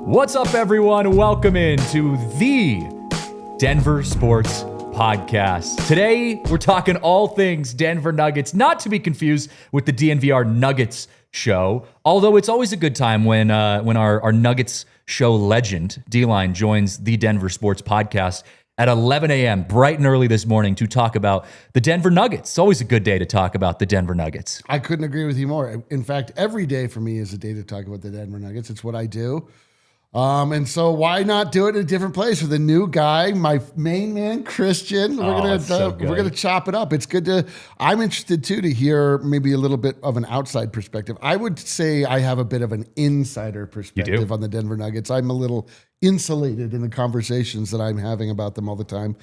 What's up, everyone? Welcome into the Denver Sports Podcast. Today, we're talking all things Denver Nuggets, not to be confused with the DNVR Nuggets show, although it's always a good time when our Nuggets show legend, D-Line, joins the Denver Sports Podcast at 11 a.m., bright and early this morning, to talk about the Denver Nuggets. It's always a good day to talk about the Denver Nuggets. I couldn't agree with you more. In fact, every day for me is a day to talk about the Denver Nuggets. It's what I do. And so why not do it in a different place with a new guy, my main man, Christian. We're gonna chop it up. It's good to. I'm interested too to hear maybe a little bit of an outside perspective. I would say I have a bit of an insider perspective on the Denver Nuggets. I'm a little insulated in the conversations that I'm having about them all the time.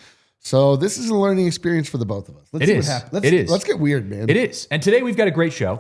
So this is a learning experience for the both of us. Let's see what happens. Let's get weird, man. It is. And today we've got a great show.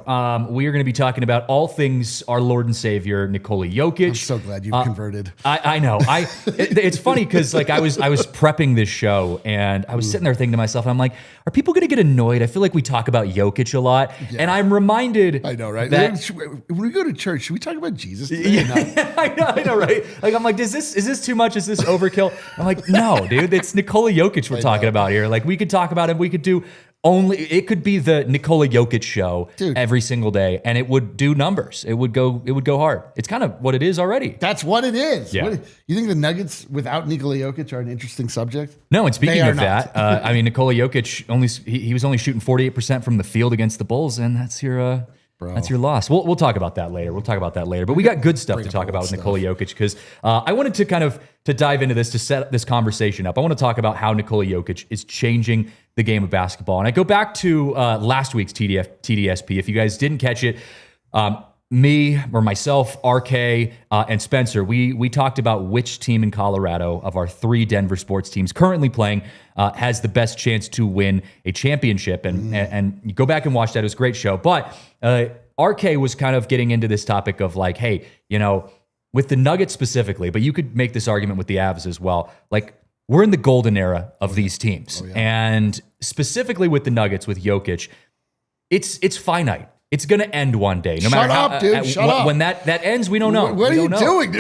We are going to be talking about all things our Lord and Savior, Nikola Jokic. I'm so glad you've converted. I know. It's funny because like I was prepping this show and I was sitting there thinking to myself, I'm like, are people going to get annoyed? I feel like we talk about Jokic a lot. Yeah. And I'm reminded. I know, right? When we go to church, should we talk about Jesus today? Yeah, I know, right? Like, I'm like, is this too much? Is this overkill? I'm like, no, dude, it's Nikola Jokic we're talking about here. Like, we could talk about him. We could do it could be the Nikola Jokic show every single day, and it would do numbers. It would go hard. It's kind of what it is already. That's what it is. Yeah. You think the Nuggets without Nikola Jokic are an interesting subject? No, and speaking of that, I mean, Nikola Jokic he was only shooting 48% from the field against the Bulls, and that's your loss. We'll talk about that later. But we got good stuff to talk about with Nikola Jokic because I wanted to dive into this to set this conversation up. I want to talk about how Nikola Jokic is changing the game of basketball. And I go back to last week's TDSP. If you guys didn't catch it, myself, RK, and Spencer, we talked about which team in Colorado of our three Denver sports teams currently playing has the best chance to win a championship. And you go back and watch that. It was a great show. But RK was kind of getting into this topic of like, hey, with the Nuggets specifically, but you could make this argument with the Avs as well. Like, we're in the golden era of these teams. And specifically with the Nuggets, with Jokic, it's finite. It's going to end one day. No matter how, when that ends, we don't know. What are you doing?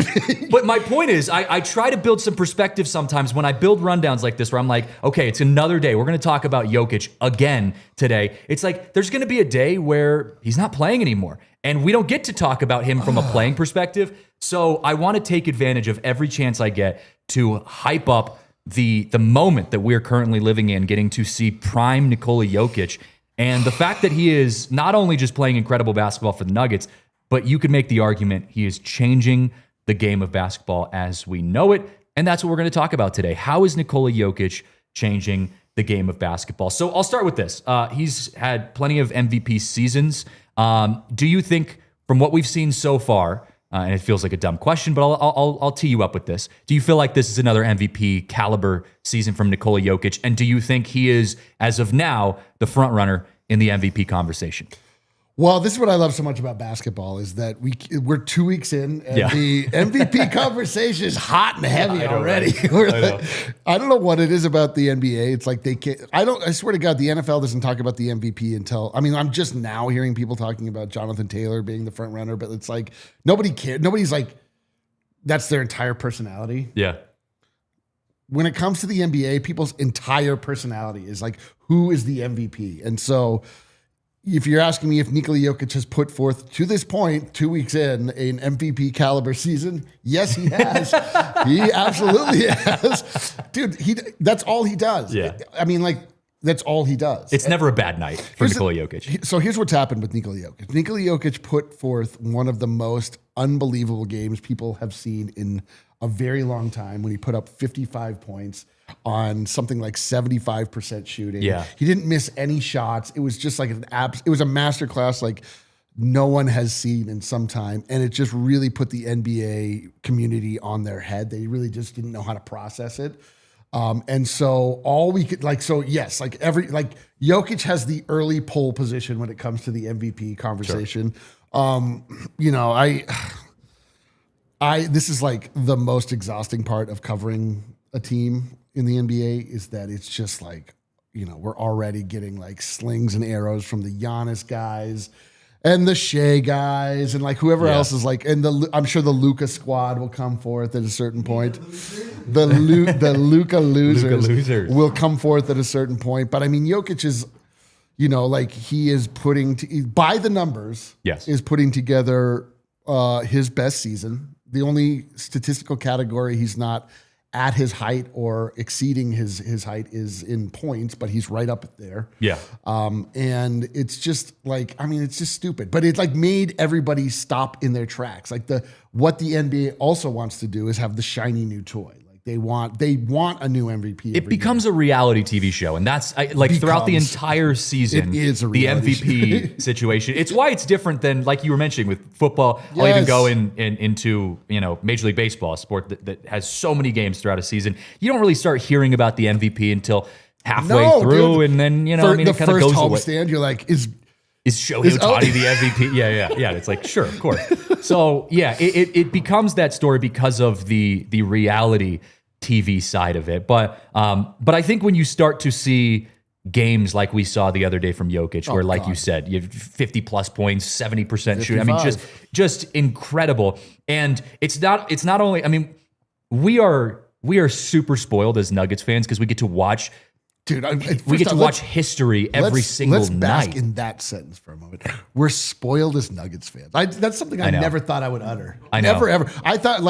But my point is, I try to build some perspective sometimes when I build rundowns like this, where I'm like, okay, it's another day. We're going to talk about Jokic again today. It's like there's going to be a day where he's not playing anymore, and we don't get to talk about him from a playing perspective. So I want to take advantage of every chance I get to hype up the moment that we're currently living in, getting to see prime Nikola Jokic. And the fact that he is not only just playing incredible basketball for the Nuggets, but you could make the argument he is changing the game of basketball as we know it. And that's what we're going to talk about today. How is Nikola Jokic changing the game of basketball? So I'll start with this. He's had plenty of MVP seasons. Do you think, from what we've seen so far, and it feels like a dumb question, but I'll tee you up with this. Do you feel like this is another MVP caliber season from Nikola Jokic? And do you think he is, as of now, the front runner in the MVP conversation? Well, this is what I love so much about basketball is that we're 2 weeks in and the MVP conversation is hot and heavy already. Right? I don't know what it is about the NBA. It's like I swear to God, the NFL doesn't talk about the MVP until, I'm just now hearing people talking about Jonathan Taylor being the front runner, but it's like nobody cares. Nobody's like, that's their entire personality. Yeah. When it comes to the NBA, people's entire personality is like, who is the MVP? And so if you're asking me if Nikola Jokic has put forth to this point, 2 weeks in, an MVP caliber season, yes, he has. He absolutely has. Dude, that's all he does. Yeah. That's all he does. It's never a bad night for Nikola Jokic. So here's what's happened with Nikola Jokic. Nikola Jokic put forth one of the most unbelievable games people have seen in a very long time when he put up 55 points on something like 75% shooting. Yeah. He didn't miss any shots. It was just like it was a masterclass. Like, no one has seen in some time. And it just really put the NBA community on their head. They really just didn't know how to process it. And so all we could yes, Jokic has the early pole position when it comes to the MVP conversation. Sure. This is like the most exhausting part of covering a team in the NBA is that it's just like, we're already getting like slings and arrows from the Giannis guys and the Shea guys and like whoever else is like, and I'm sure the Luka squad will come forth at a certain point. The Luka losers will come forth at a certain point. But I mean, Jokic is, he is by the numbers, is putting together his best season. The only statistical category he's not at his height or exceeding his height is in points, but he's right up there. Yeah. And it's just like, it's just stupid, but it like made everybody stop in their tracks. Like what the NBA also wants to do is have the shiny new toy. They want a new MVP. It becomes a reality TV show, and that's throughout the entire season. It is the MVP situation. It's why it's different than like you were mentioning with football. Yes. I'll even go into Major League Baseball, a sport that has so many games throughout a season. You don't really start hearing about the MVP until halfway through, and then the it kind of goes away. Homestand, you're like, is Shohei Ohtani the MVP? Yeah. It's like, sure, of course. So yeah, it becomes that story because of the reality TV side of it. But I think when you start to see games like we saw the other day from Jokic, where like you said, you have 50 plus points, 70% shoot. Just incredible. And it's not only, we are super spoiled as Nuggets fans because we get to watch. Dude, we get to watch history every single night. Let's bask night. in that sentence for a moment. We're spoiled as Nuggets fans. That's something I never thought I would utter. I know. Never, ever. I thought,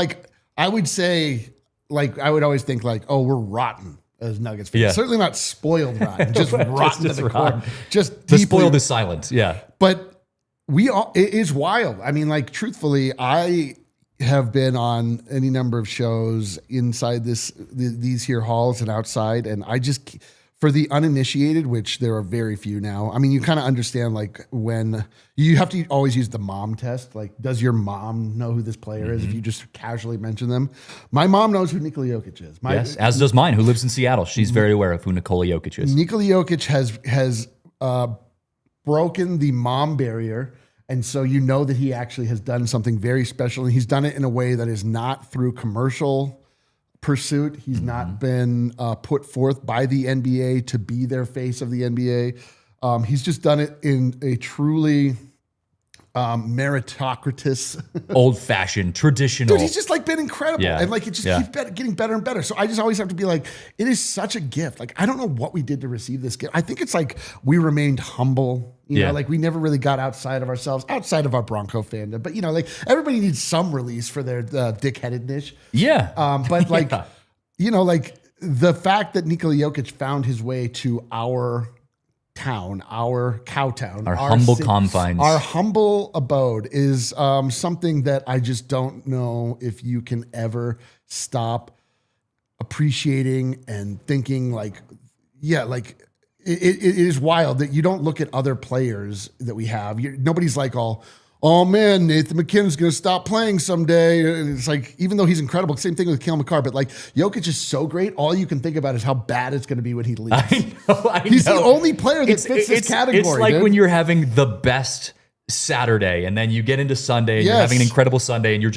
I would say, I would always think, we're rotten as Nuggets fans. Yeah. Certainly not spoiled rotten. Just rotten to the core. Just the spoiled is silent. Yeah. But it is wild. Truthfully, I have been on any number of shows inside these here halls and outside, and I just, for the uninitiated, which there are very few now, you kind of understand when you have to always use the mom test. Like, does your mom know who this player is if you just casually mention them? My mom knows who Nikola Jokic is. Yes, as does mine, who lives in Seattle. She's very aware of who Nikola Jokic is. Nikola Jokic has broken the mom barrier. And so you know that he actually has done something very special, and he's done it in a way that is not through commercial pursuit. He's not been put forth by the NBA to be their face of the NBA. He's just done it in a truly meritocratic, old-fashioned, traditional. Dude, he's just been incredible, and it just keeps getting better and better. So I just always have to be like, it is such a gift. I don't know what we did to receive this gift. I think it's we remained humble. You know, we never really got outside of ourselves, outside of our Bronco fandom. But everybody needs some release for their dickheadedness. Yeah. But the fact that Nikola Jokic found his way to our town, our cow town, our humble confines, our humble abode is something that I just don't know if you can ever stop appreciating and thinking it is wild that you don't look at other players that we have. Nobody's like oh man, Nathan McKinnon's going to stop playing someday. And it's even though he's incredible, same thing with Cale McCarr, but Jokic is so great. All you can think about is how bad it's going to be when he leaves. I know. He's the only player that fits this category. It's like when you're having the best Saturday and then you get into Sunday and you're having an incredible Sunday and you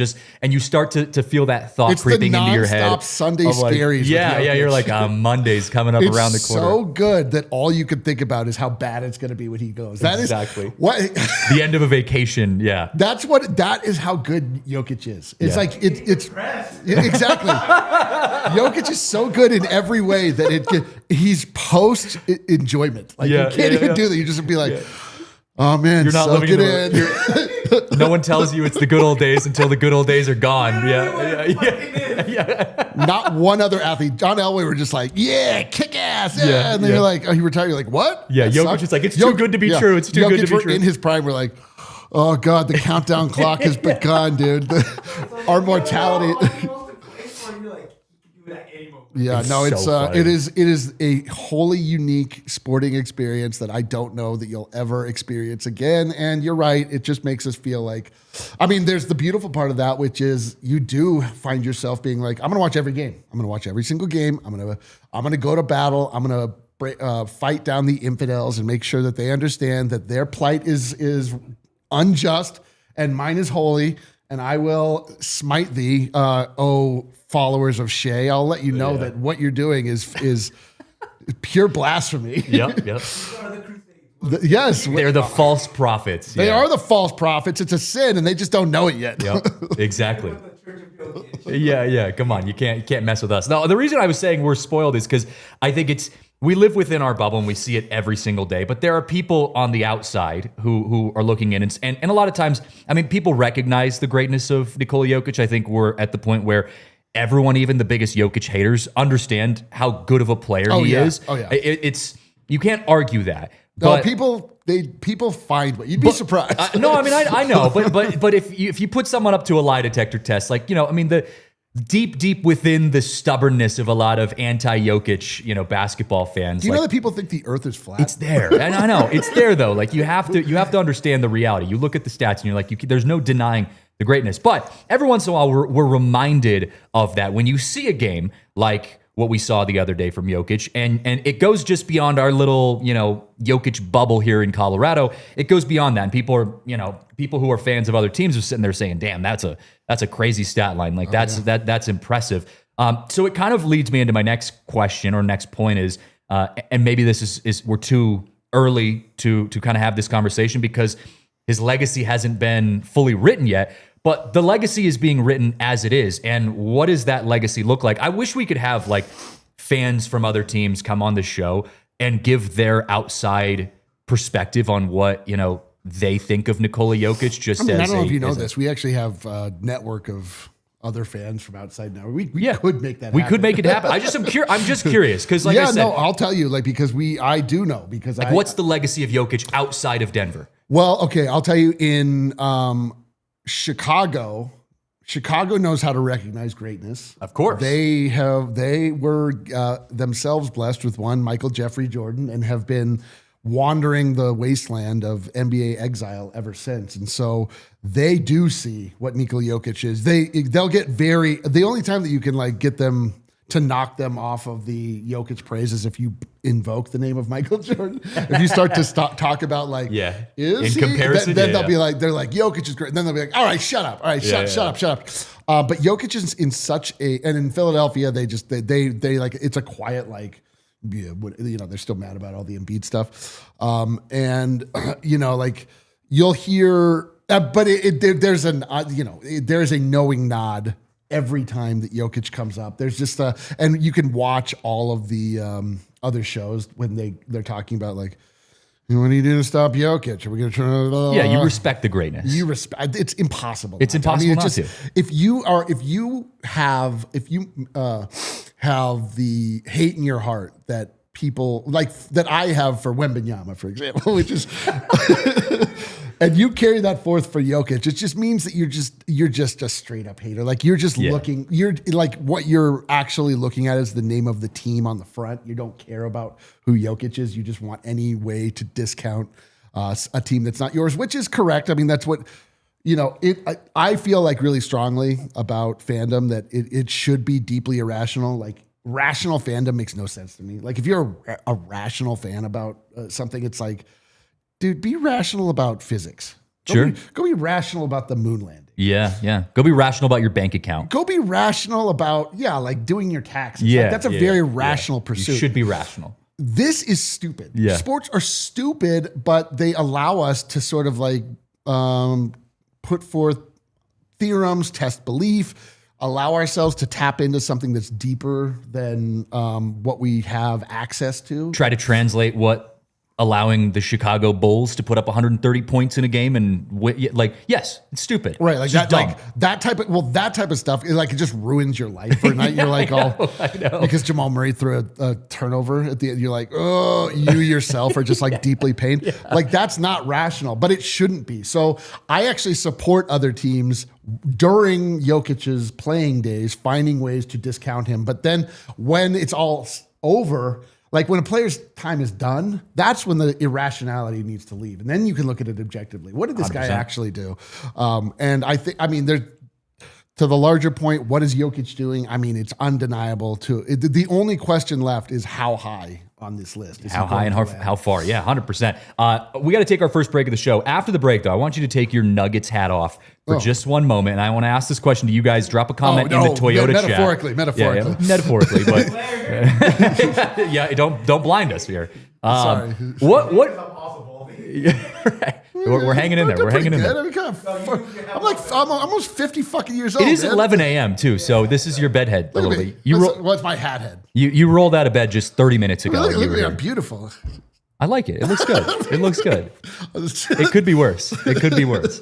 start to feel that thought creeping into your head. It's the nonstop Sunday scaries. You're like, Monday's coming up around the corner. It's so good that all you can think about is how bad it's going to be when he goes. That exactly. Is what the end of a vacation. Yeah. That is how good Jokic is. It's exactly. Jokic is so good in every way that he's post enjoyment. You can't even do that. You just be like, oh man, you're not living in. No one tells you it's the good old days until the good old days are gone. Yeah. Not one other athlete. John Elway were just like, kick ass. Yeah. And then you're like, oh, he retired. You're like, what? Yeah. Jokic is like, it's too good to be true. It's too good to be true. In his prime, we're like, oh God, the countdown clock has begun, dude. Our mortality. Yeah, no, so funny. it is a wholly unique sporting experience that I don't know that you'll ever experience again. And you're right, it just makes us feel like, I mean, there's the beautiful part of that, which is you do find yourself being like, I'm going to watch every game. I'm going to watch every single game. I'm going to go to battle. I'm going to fight down the infidels and make sure that they understand that their plight is unjust and mine is holy. And I will smite thee, oh followers of Shea. I'll let you know that what you're doing is pure blasphemy. Yep. Yes. They're the false prophets. They are the false prophets. It's a sin, and they just don't know it yet. Yep, exactly. Yeah. Come on, you can't mess with us. Now, the reason I was saying we're spoiled is because I think we live within our bubble and we see it every single day. But there are people on the outside who are looking in, and a lot of times, I mean, people recognize the greatness of Nikola Jokic. I think we're at the point where everyone, even the biggest Jokic haters, understand how good of a player he is. Oh yeah. It's you can't argue that. No, But people find what you'd be surprised. no, I mean I know, but if you put someone up to a lie detector test, like I mean the deep within the stubbornness of a lot of anti-Jokic basketball fans. Do you know that people think the Earth is flat? It's there, and I know it's there though. Like you have to understand the reality. You look at the stats and you're like, there's no denying the greatness. But every once in a while, we're reminded of that when you see a game like what we saw the other day from Jokic, and it goes just beyond our little, Jokic bubble here in Colorado. It goes beyond that, and people who are fans of other teams are sitting there saying, "Damn, that's a crazy stat line. Like that's impressive." So it kind of leads me into my next question or next point is, and maybe this is we're too early to kind of have this conversation because his legacy hasn't been fully written yet. But the legacy is being written as it is. And what does that legacy look like? I wish we could have like fans from other teams come on the show and give their outside perspective on what, they think of Nikola Jokic. I don't know if you know this. We actually have a network of other fans from outside now. We could make that happen. We could make it happen. I'm just curious because I said. No, I'll tell you, because I do know because what's the legacy of Jokic outside of Denver? Well, okay, I'll tell you in Chicago knows how to recognize greatness. Of course. They were themselves blessed with one, Michael Jeffrey Jordan, and have been wandering the wasteland of NBA exile ever since. And so they do see what Nikola Jokic is. They'll get the only time that you can get them to knock them off of the Jokic praise is if you invoke the name of Michael Jordan. If you start to talk about is he? Comparison, then they'll be like, they're like, Jokic is great. And then they'll be like, all right, shut up. All right, shut up. But Jokic is in and in Philadelphia, they it's a quiet, they're still mad about all the Embiid stuff. You'll hear, but there's a knowing nod every time that Jokic comes up. There's just and you can watch all of the other shows when they're talking about what are you doing to stop Jokic? Are we going to turn it? Yeah, you respect the greatness. It's impossible. It's impossible not to. If you have the hate in your heart that people that I have for Wembanyama, for example, which is. And you carry that forth for Jokic, it just means that you're just a straight up hater. You're just looking, what you're actually looking at is the name of the team on the front. You don't care about who Jokic is. You just want any way to discount a team that's not yours, which is correct. I mean, that's what, I feel really strongly about fandom that it should be deeply irrational. Rational fandom makes no sense to me. If you're a rational fan about something, it's dude, be rational about physics. Go be rational about the moon landing. Yeah. Go be rational about your bank account. Go be rational about, doing your taxes. That's a very rational pursuit. You should be rational. This is stupid. Yeah. Sports are stupid, but they allow us to sort of put forth theorems, test belief, allow ourselves to tap into something that's deeper than what we have access to. Try to translate what allowing the Chicago Bulls to put up 130 points in a game and yes, it's stupid. Right, like It's that, just dumb. like that type of stuff. It just ruins your life for a night. You're like, I know. because Jamal Murray threw a turnover at the end. You're like, oh, you yourself are just like deeply pained. Yeah. Like that's not rational, but it shouldn't be. So I actually support other teams during Jokic's playing days, finding ways to discount him. But then when it's all over. Like when a player's time is done, that's when the irrationality needs to leave. And then you can look at it objectively. What did this 100%. Guy actually do? And to the larger point, what is Jokic doing? I mean, it's undeniable the only question left is how high on this list. How high and how far? Yeah, 100%. We got to take our first break of the show. After the break, though, I want you to take your Nuggets hat off for just one moment. And I want to ask this question to you guys. Drop a comment in the Toyota chat. Metaphorically. Yeah, metaphorically, but yeah, don't blind us here. Sorry. What? Right. We're hanging in there. We're hanging in there. I'm almost 50 fucking years old. It is 11 a.m. too, so this is your bedhead a little bit. What's my hat head? You rolled out of bed just 30 minutes ago. Look at me, I'm beautiful. I like it. It looks good. It looks good. It could be worse. It could be worse.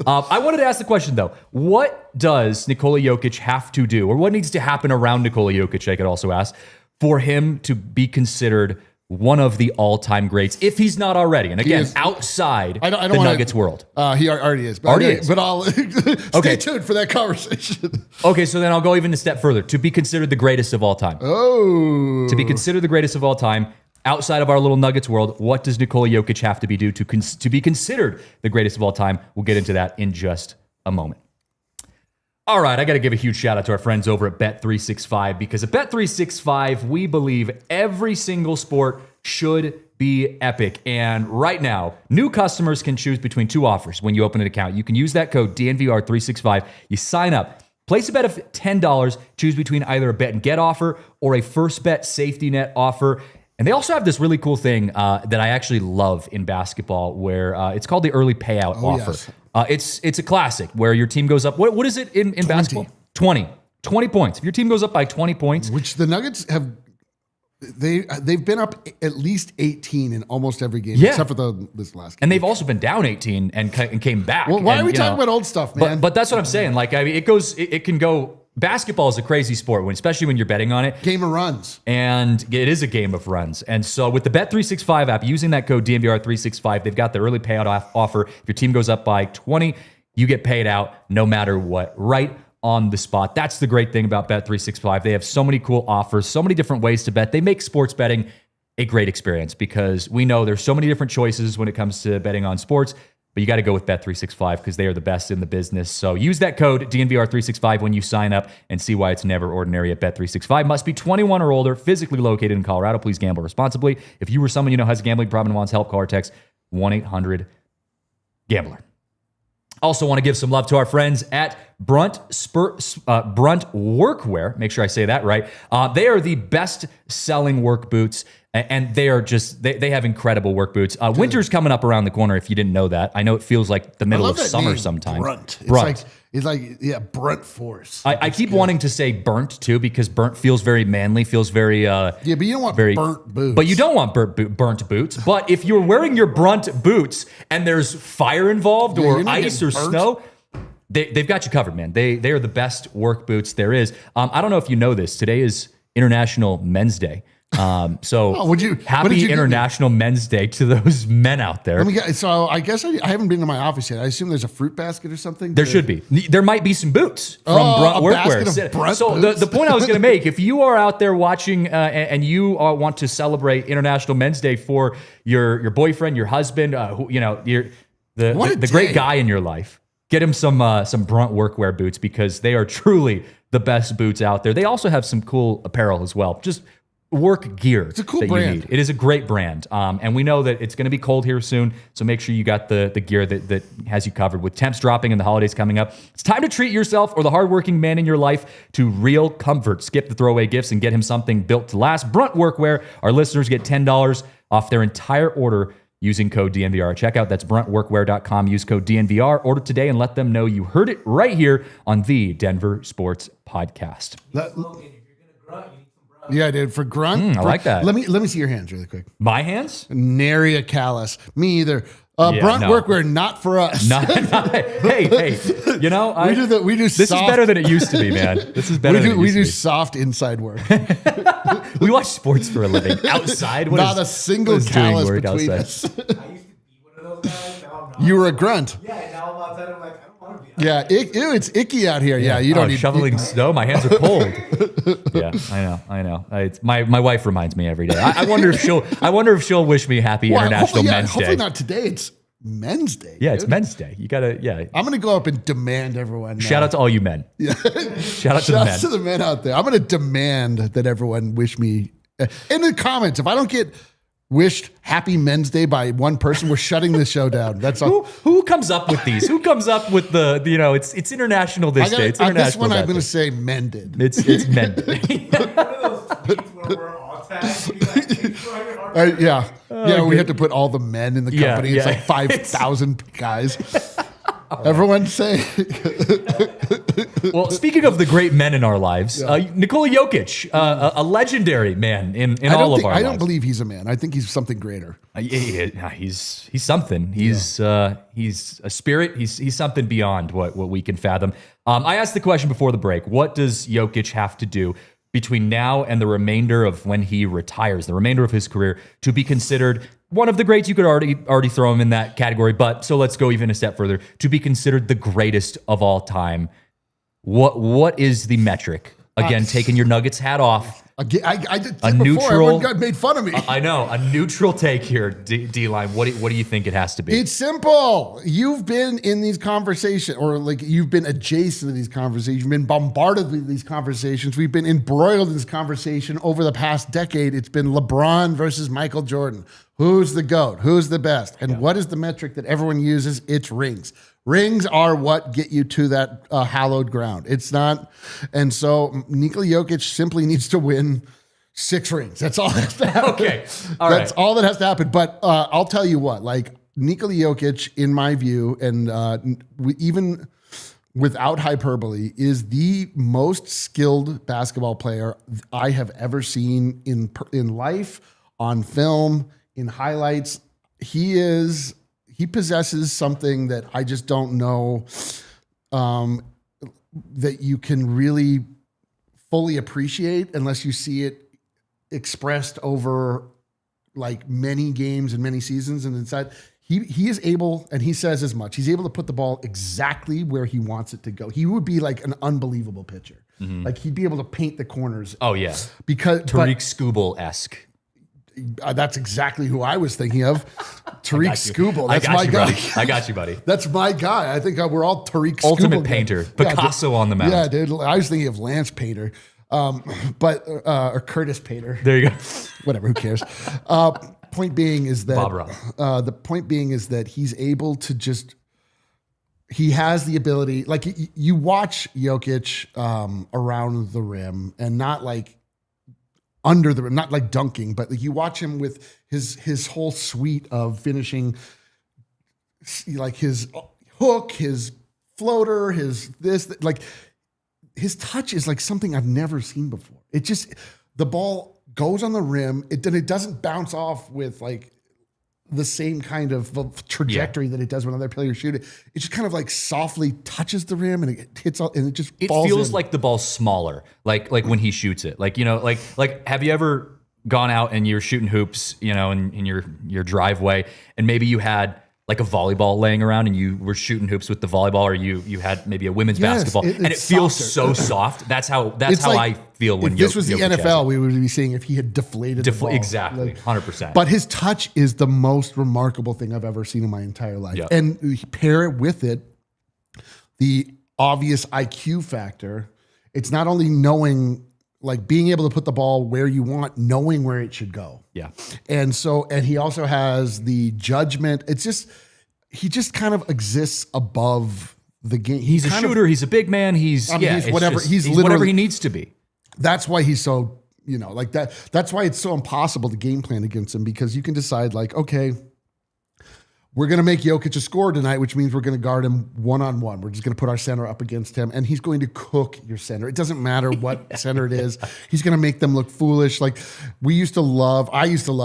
I wanted to ask the question, though. What does Nikola Jokic have to do, or what needs to happen around Nikola Jokic, I could also ask, for him to be considered one of the all-time greats, if he's not already? And again, outside the Nuggets world. He already is. But I'll stay tuned for that conversation. Okay, so then I'll go even a step further. To be considered the greatest of all time. Oh. To be considered the greatest of all time, outside of our little Nuggets world, what does Nikola Jokic have to be do to be considered the greatest of all time? We'll get into that in just a moment. All right, I got to give a huge shout out to our friends over at Bet365, because at Bet365, we believe every single sport should be epic. And right now, new customers can choose between two offers when you open an account. You can use that code DNVR365. You sign up, place a bet of $10, choose between either a bet and get offer or a first bet safety net offer. And they also have this really cool thing that I actually love in basketball, where it's called the early payout offer. Yes. It's a classic where your team goes up. What is it in basketball? 20 points. If your team goes up by 20 points. Which the Nuggets have, they've been up at least 18 in almost every game, except for this last game. And they've also been down 18 and came back. Well, why are we talking about old stuff, man? But that's what I'm saying. Like, I mean, it can go. Basketball is a crazy sport, especially when you're betting on it. Game of runs. And it is a game of runs. And so with the Bet365 app, using that code DNVR365, they've got the early payout offer. If your team goes up by 20, you get paid out no matter what, right on the spot. That's the great thing about Bet365. They have so many cool offers, so many different ways to bet. They make sports betting a great experience, because we know there's so many different choices when it comes to betting on sports. But you got to go with Bet365 because they are the best in the business. So use that code DNVR365 when you sign up and see why it's never ordinary at Bet365. Must be 21 or older, physically located in Colorado. Please gamble responsibly. If you or someone you know has a gambling problem and wants help, call or text 1-800-GAMBLER. Also want to give some love to our friends at Brunt Workwear. Make sure I say that right. They are the best-selling work boots, and they are just, they have incredible work boots. Winter's coming up around the corner, if you didn't know that. I know it feels like the middle of summer sometimes. Brunt. It's like brunt force. I keep wanting to say burnt, too, because burnt feels very manly, feels very... but you don't want burnt boots. But you don't want burnt boots. But if you're wearing your Brunt boots and there's fire involved or ice or snow... They've got you covered, man. They are the best work boots there is. I don't know if you know this. Today is International Men's Day. Happy International Men's Day to those men out there. So I guess I haven't been to my office yet. I assume there's a fruit basket or something. There should be. There might be some boots from Brunt Workwear. So the point I was going to make, if you are out there watching and you want to celebrate International Men's Day for your boyfriend, your husband, the great guy in your life, get him some Brunt Workwear boots, because they are truly the best boots out there. They also have some cool apparel as well. Just work gear. It's a cool brand. You need. It is a great brand. And we know that it's going to be cold here soon, so make sure you got the gear that has you covered. With temps dropping and the holidays coming up, it's time to treat yourself or the hardworking man in your life to real comfort. Skip the throwaway gifts and get him something built to last. Brunt Workwear. Our listeners get $10 off their entire order using code DNVR. Check out, that's bruntworkwear.com. Use code DNVR. Order today and let them know you heard it right here on the Denver Sports Podcast. Logan, if you're going to grunt, you need some Yeah, dude. For grunt, I like that. Let me see your hands really quick. My hands? Nary a callus. Me either. Brunt workwear, not for us. Hey, you know, we do. This is better than it used to be, man. This is better. We do soft inside work. We watch sports for a living. Outside, not a single callus between us. I used to be one of those guys. Now I'm not. You were a grunt. Yeah, now I'm outside. I'm like, I don't want to be. Yeah, it's icky out here. Yeah, you don't need shoveling snow. My hands are cold. Yeah, I know. My wife reminds me every day. I wonder if she'll wish me happy International Men's Day. Hopefully not today. It's Men's Day. Yeah, dude. It's Men's Day. You gotta. Yeah. I'm gonna go up and demand everyone. Shout out to all you men. Yeah. Shout out to the men. To the men out there. I'm gonna demand that everyone wish me in the comments. If I don't get wished Happy Men's Day by one person, we're shutting this show down. That's all. Who comes up with these? Who comes up with the it's international this day. It's on international. This one, I'm day. gonna say mended. It's men. One of those tweets where we're all tagged. We have to put all the men in the company. It's like 5,000 guys. Everyone say. Well, speaking of the great men in our lives, Nikola Jokic, a legendary man in all of our lives. I don't believe he's a man. I think he's something greater. He's something. He's a spirit. He's something beyond what we can fathom. I asked the question before the break: what does Jokic have to do between now and the remainder of when he retires, the remainder of his career, to be considered one of the greats? You could already throw him in that category, but so let's go even a step further. To be considered the greatest of all time, what is the metric? Again, taking your Nuggets hat off. I did a before. neutral. Everyone got made fun of me. I know, a neutral take here, D-Line. What do you think it has to be? It's simple. You've been in these conversations, or like you've been adjacent to these conversations. You've been bombarded with these conversations. We've been embroiled in this conversation over the past decade. It's been LeBron versus Michael Jordan. Who's the GOAT? Who's the best? And what is the metric that everyone uses? It's rings. Rings are what get you to that hallowed ground. It's not. And so Nikola Jokic simply needs to win 6 rings. That's all that has to happen. Okay. That's all that has to happen. But I'll tell you what, like Nikola Jokic, in my view, and even without hyperbole, is the most skilled basketball player I have ever seen in life, on film, in highlights. He possesses something that I just don't know that you can really fully appreciate unless you see it expressed over like many games and many seasons. And inside, he is able, and he says as much, he's able to put the ball exactly where he wants it to go. He would be like an unbelievable pitcher. Mm-hmm. Like he'd be able to paint the corners. Oh yeah. Because Tariq Skubal-esque. That's exactly who I was thinking of. Tariq Skubal. That's my guy. Buddy. I got you, buddy. That's my guy. I think we're all Tariq Skubal. Ultimate painter. Picasso on the mound. Yeah, dude. I was thinking of Lance Painter, or Curtis Painter. There you go. Whatever. Who cares? Point being is that the point being is that he's able to just. He has the ability. Like you watch Jokic around the rim, and not like under the rim, not like dunking, but like you watch him with his whole suite of finishing, like his hook, his floater, his touch is like something I've never seen before. It just, the ball goes on the rim. It doesn't bounce off with like the same kind of trajectory that it does when other players shoot it. It just kind of like softly touches the rim and it hits out and it just falls feels in. like the ball's smaller, like when he shoots it. Like, like have you ever gone out and you're shooting hoops, in your driveway, and maybe you had like a volleyball laying around and you were shooting hoops with the volleyball, or you had maybe a women's basketball, and it feels so soft. That's how I feel when if this was the Jokic NFL, we would be seeing if he had deflated the ball. Exactly, 100%. But his touch is the most remarkable thing I've ever seen in my entire life. Yep. And you pair it with it, the obvious IQ factor. It's not only knowing, like being able to put the ball where you want, knowing where it should go. Yeah. And he also has the judgment. He just kind of exists above the game. He's a shooter. He's a big man. He's whatever. He's whatever he needs to be. That's why he's so, like that. That's why it's so impossible to game plan against him, because you can decide like, okay, we're going to make Jokic a score tonight, which means we're going to guard him one-on-one. We're just going to put our center up against him, and he's going to cook your center. It doesn't matter what center it is. He's going to make them look foolish. Like I used to love,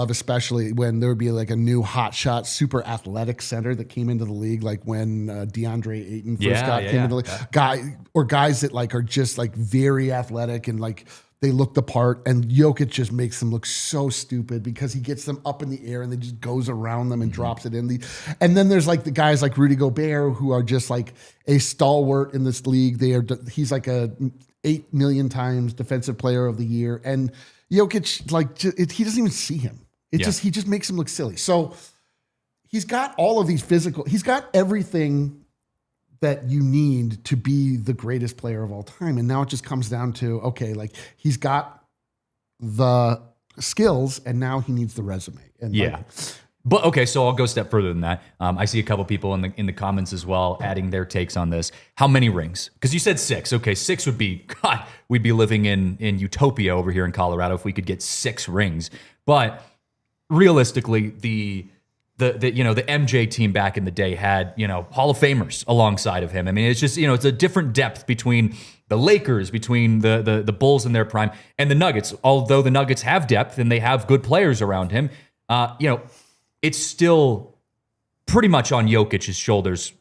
especially when there would be like a new hot shot, super athletic center that came into the league, like when DeAndre Ayton first came into the league. Guys that like are just like very athletic and like they look the part, and Jokic just makes them look so stupid because he gets them up in the air and they just goes around them and drops it in. And then there's like the guys like Rudy Gobert who are just like a stalwart in this league. He's like a 8 million times defensive player of the year, and Jokic he doesn't even see him. He just makes him look silly. So he's got all of these he's got everything that you need to be the greatest player of all time. And now it just comes down to, okay, like he's got the skills and now he needs the resume. And But okay, so I'll go a step further than that. I see a couple people in the comments as well adding their takes on this. How many rings? Because you said 6. Okay, 6 would be, God, we'd be living in utopia over here in Colorado if we could get 6 rings. But realistically, the MJ team back in the day had, Hall of Famers alongside of him. I mean, it's just, it's a different depth between the Lakers, between the Bulls in their prime, and the Nuggets. Although the Nuggets have depth and they have good players around him, it's still pretty much on Jokic's shoulders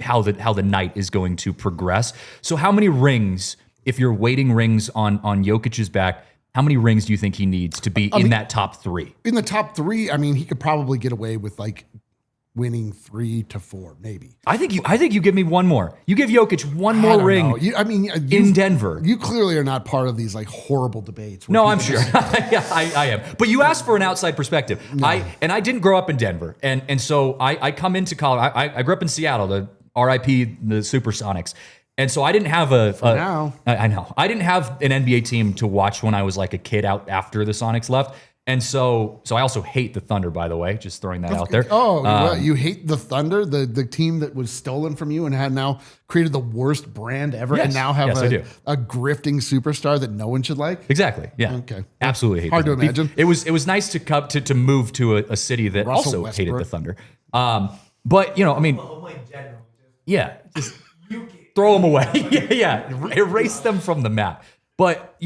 how the night is going to progress. So how many rings, if you're weighting rings on Jokic's back, how many rings do you think he needs to be in that top 3? In the top 3, I mean, he could probably get away with like winning 3 to 4, maybe. I think you give me one more. You give Jokic one more ring. In Denver. You clearly are not part of these like horrible debates. No, I'm sure. I am. But you asked for an outside perspective. No. I didn't grow up in Denver, and so I come into college. I grew up in Seattle, the RIP, the Supersonics. And so I didn't have I know. I didn't have an NBA team to watch when I was like a kid out after the Sonics left. And so I also hate the Thunder, by the way, just throwing that out there. Oh, you hate the Thunder, the team that was stolen from you and had now created the worst brand ever, and now have a grifting superstar that no one should like? Exactly. Yeah. Okay. Absolutely hate Hard them. to imagine. It was nice to move to a city that Russell also Westbrook. hated the Thunder. But just throw them away. Erase them from the map. But,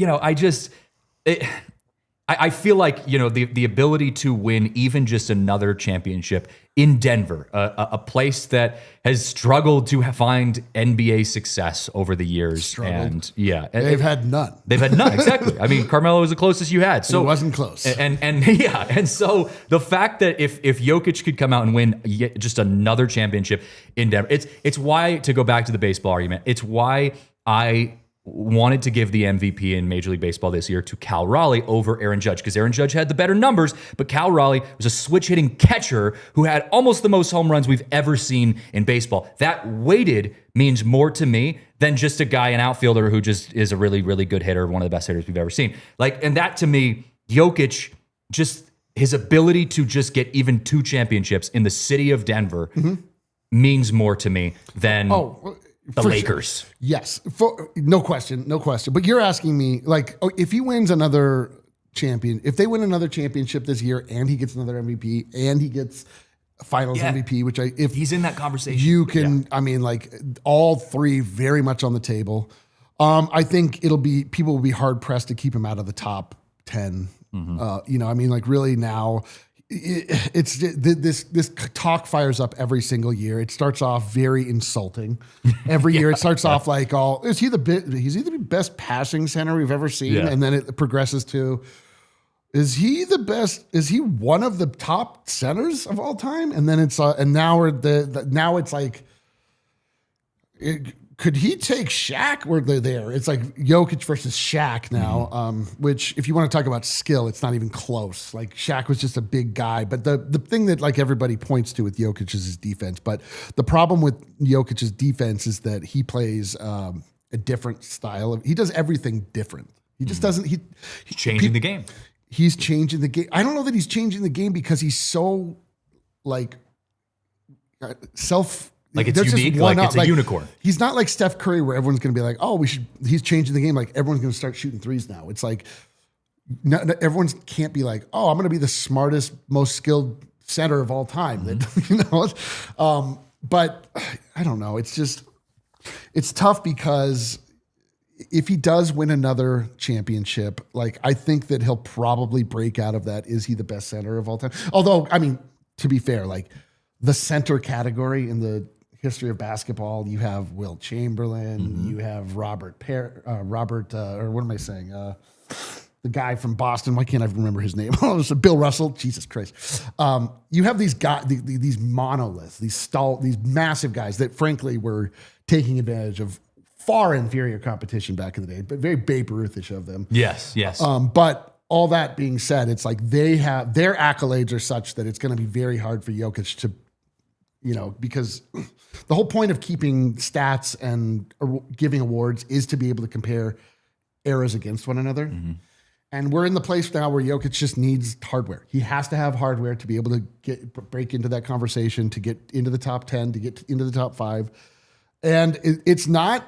I feel like, the ability to win even just another championship in Denver, a place that has struggled to find NBA success over the years. And they've had none. They've had none, exactly. I mean, Carmelo was the closest you had. So it wasn't close. And so the fact that if Jokic could come out and win just another championship in Denver, it's why, to go back to the baseball argument, it's why I wanted to give the MVP in Major League Baseball this year to Cal Raleigh over Aaron Judge, because Aaron Judge had the better numbers, but Cal Raleigh was a switch-hitting catcher who had almost the most home runs we've ever seen in baseball. That weighted means more to me than just a guy, an outfielder who just is a really, really good hitter, one of the best hitters we've ever seen. And that to me, Jokic, just his ability to just get even 2 championships in the city of Denver means more to me than the Lakers. Sure. Yes. No question. But you're asking me, like, if he wins another if they win another championship this year and he gets another MVP and he gets finals MVP, which if he's in that conversation, you can, I mean, like all 3 very much on the table. I think people will be hard pressed to keep him out of the top 10. Really now, it's this talk fires up every single year. It starts off very insulting. Every year it starts off like, he's either the best passing center we've ever seen, and then it progresses to, is he the best? Is he one of the top centers of all time? And then it's and now it's like, could he take Shaq? Where they're there, it's like Jokic versus Shaq now. Which, if you want to talk about skill, it's not even close. Like Shaq was just a big guy, but the thing that like everybody points to with Jokic is his defense. But the problem with Jokic's defense is that he plays a different style he does everything different. He just doesn't. He's changing the game. He's changing the game. I don't know that he's changing the game because he's so like self. Like it's unique, like it's a unicorn. He's not like Steph Curry where everyone's going to be like, he's changing the game. Like everyone's going to start shooting threes now. It's like, everyone can't be like, I'm going to be the smartest, most skilled center of all time. That but I don't know. It's tough because if he does win another championship, like I think that he'll probably break out of that. Is he the best center of all time? Although, I mean, to be fair, like the center category in the history of basketball, you have Will Chamberlain, you have Robert, or what am I saying? The guy from Boston. Why can't I remember his name? Bill Russell. Jesus Christ. You have these guys, these monoliths, these massive guys that frankly were taking advantage of far inferior competition back in the day, but very Babe Ruth-ish of them. Yes. But all that being said, it's like they have their accolades are such that it's going to be very hard for Jokic to, because the whole point of keeping stats and giving awards is to be able to compare eras against one another. And we're in the place now where Jokic just needs hardware. He has to have hardware to be able to break into that conversation, to get into the top 10, to get into the top 5. And it's not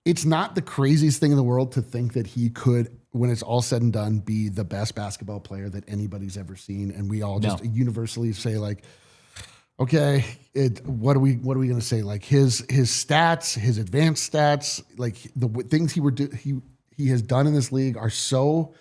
the craziest thing in the world to think that he could, when it's all said and done, be the best basketball player that anybody's ever seen. And we all just universally say like, okay, what are we going to say? Like his stats, his advanced stats, like the things he has done in this league are so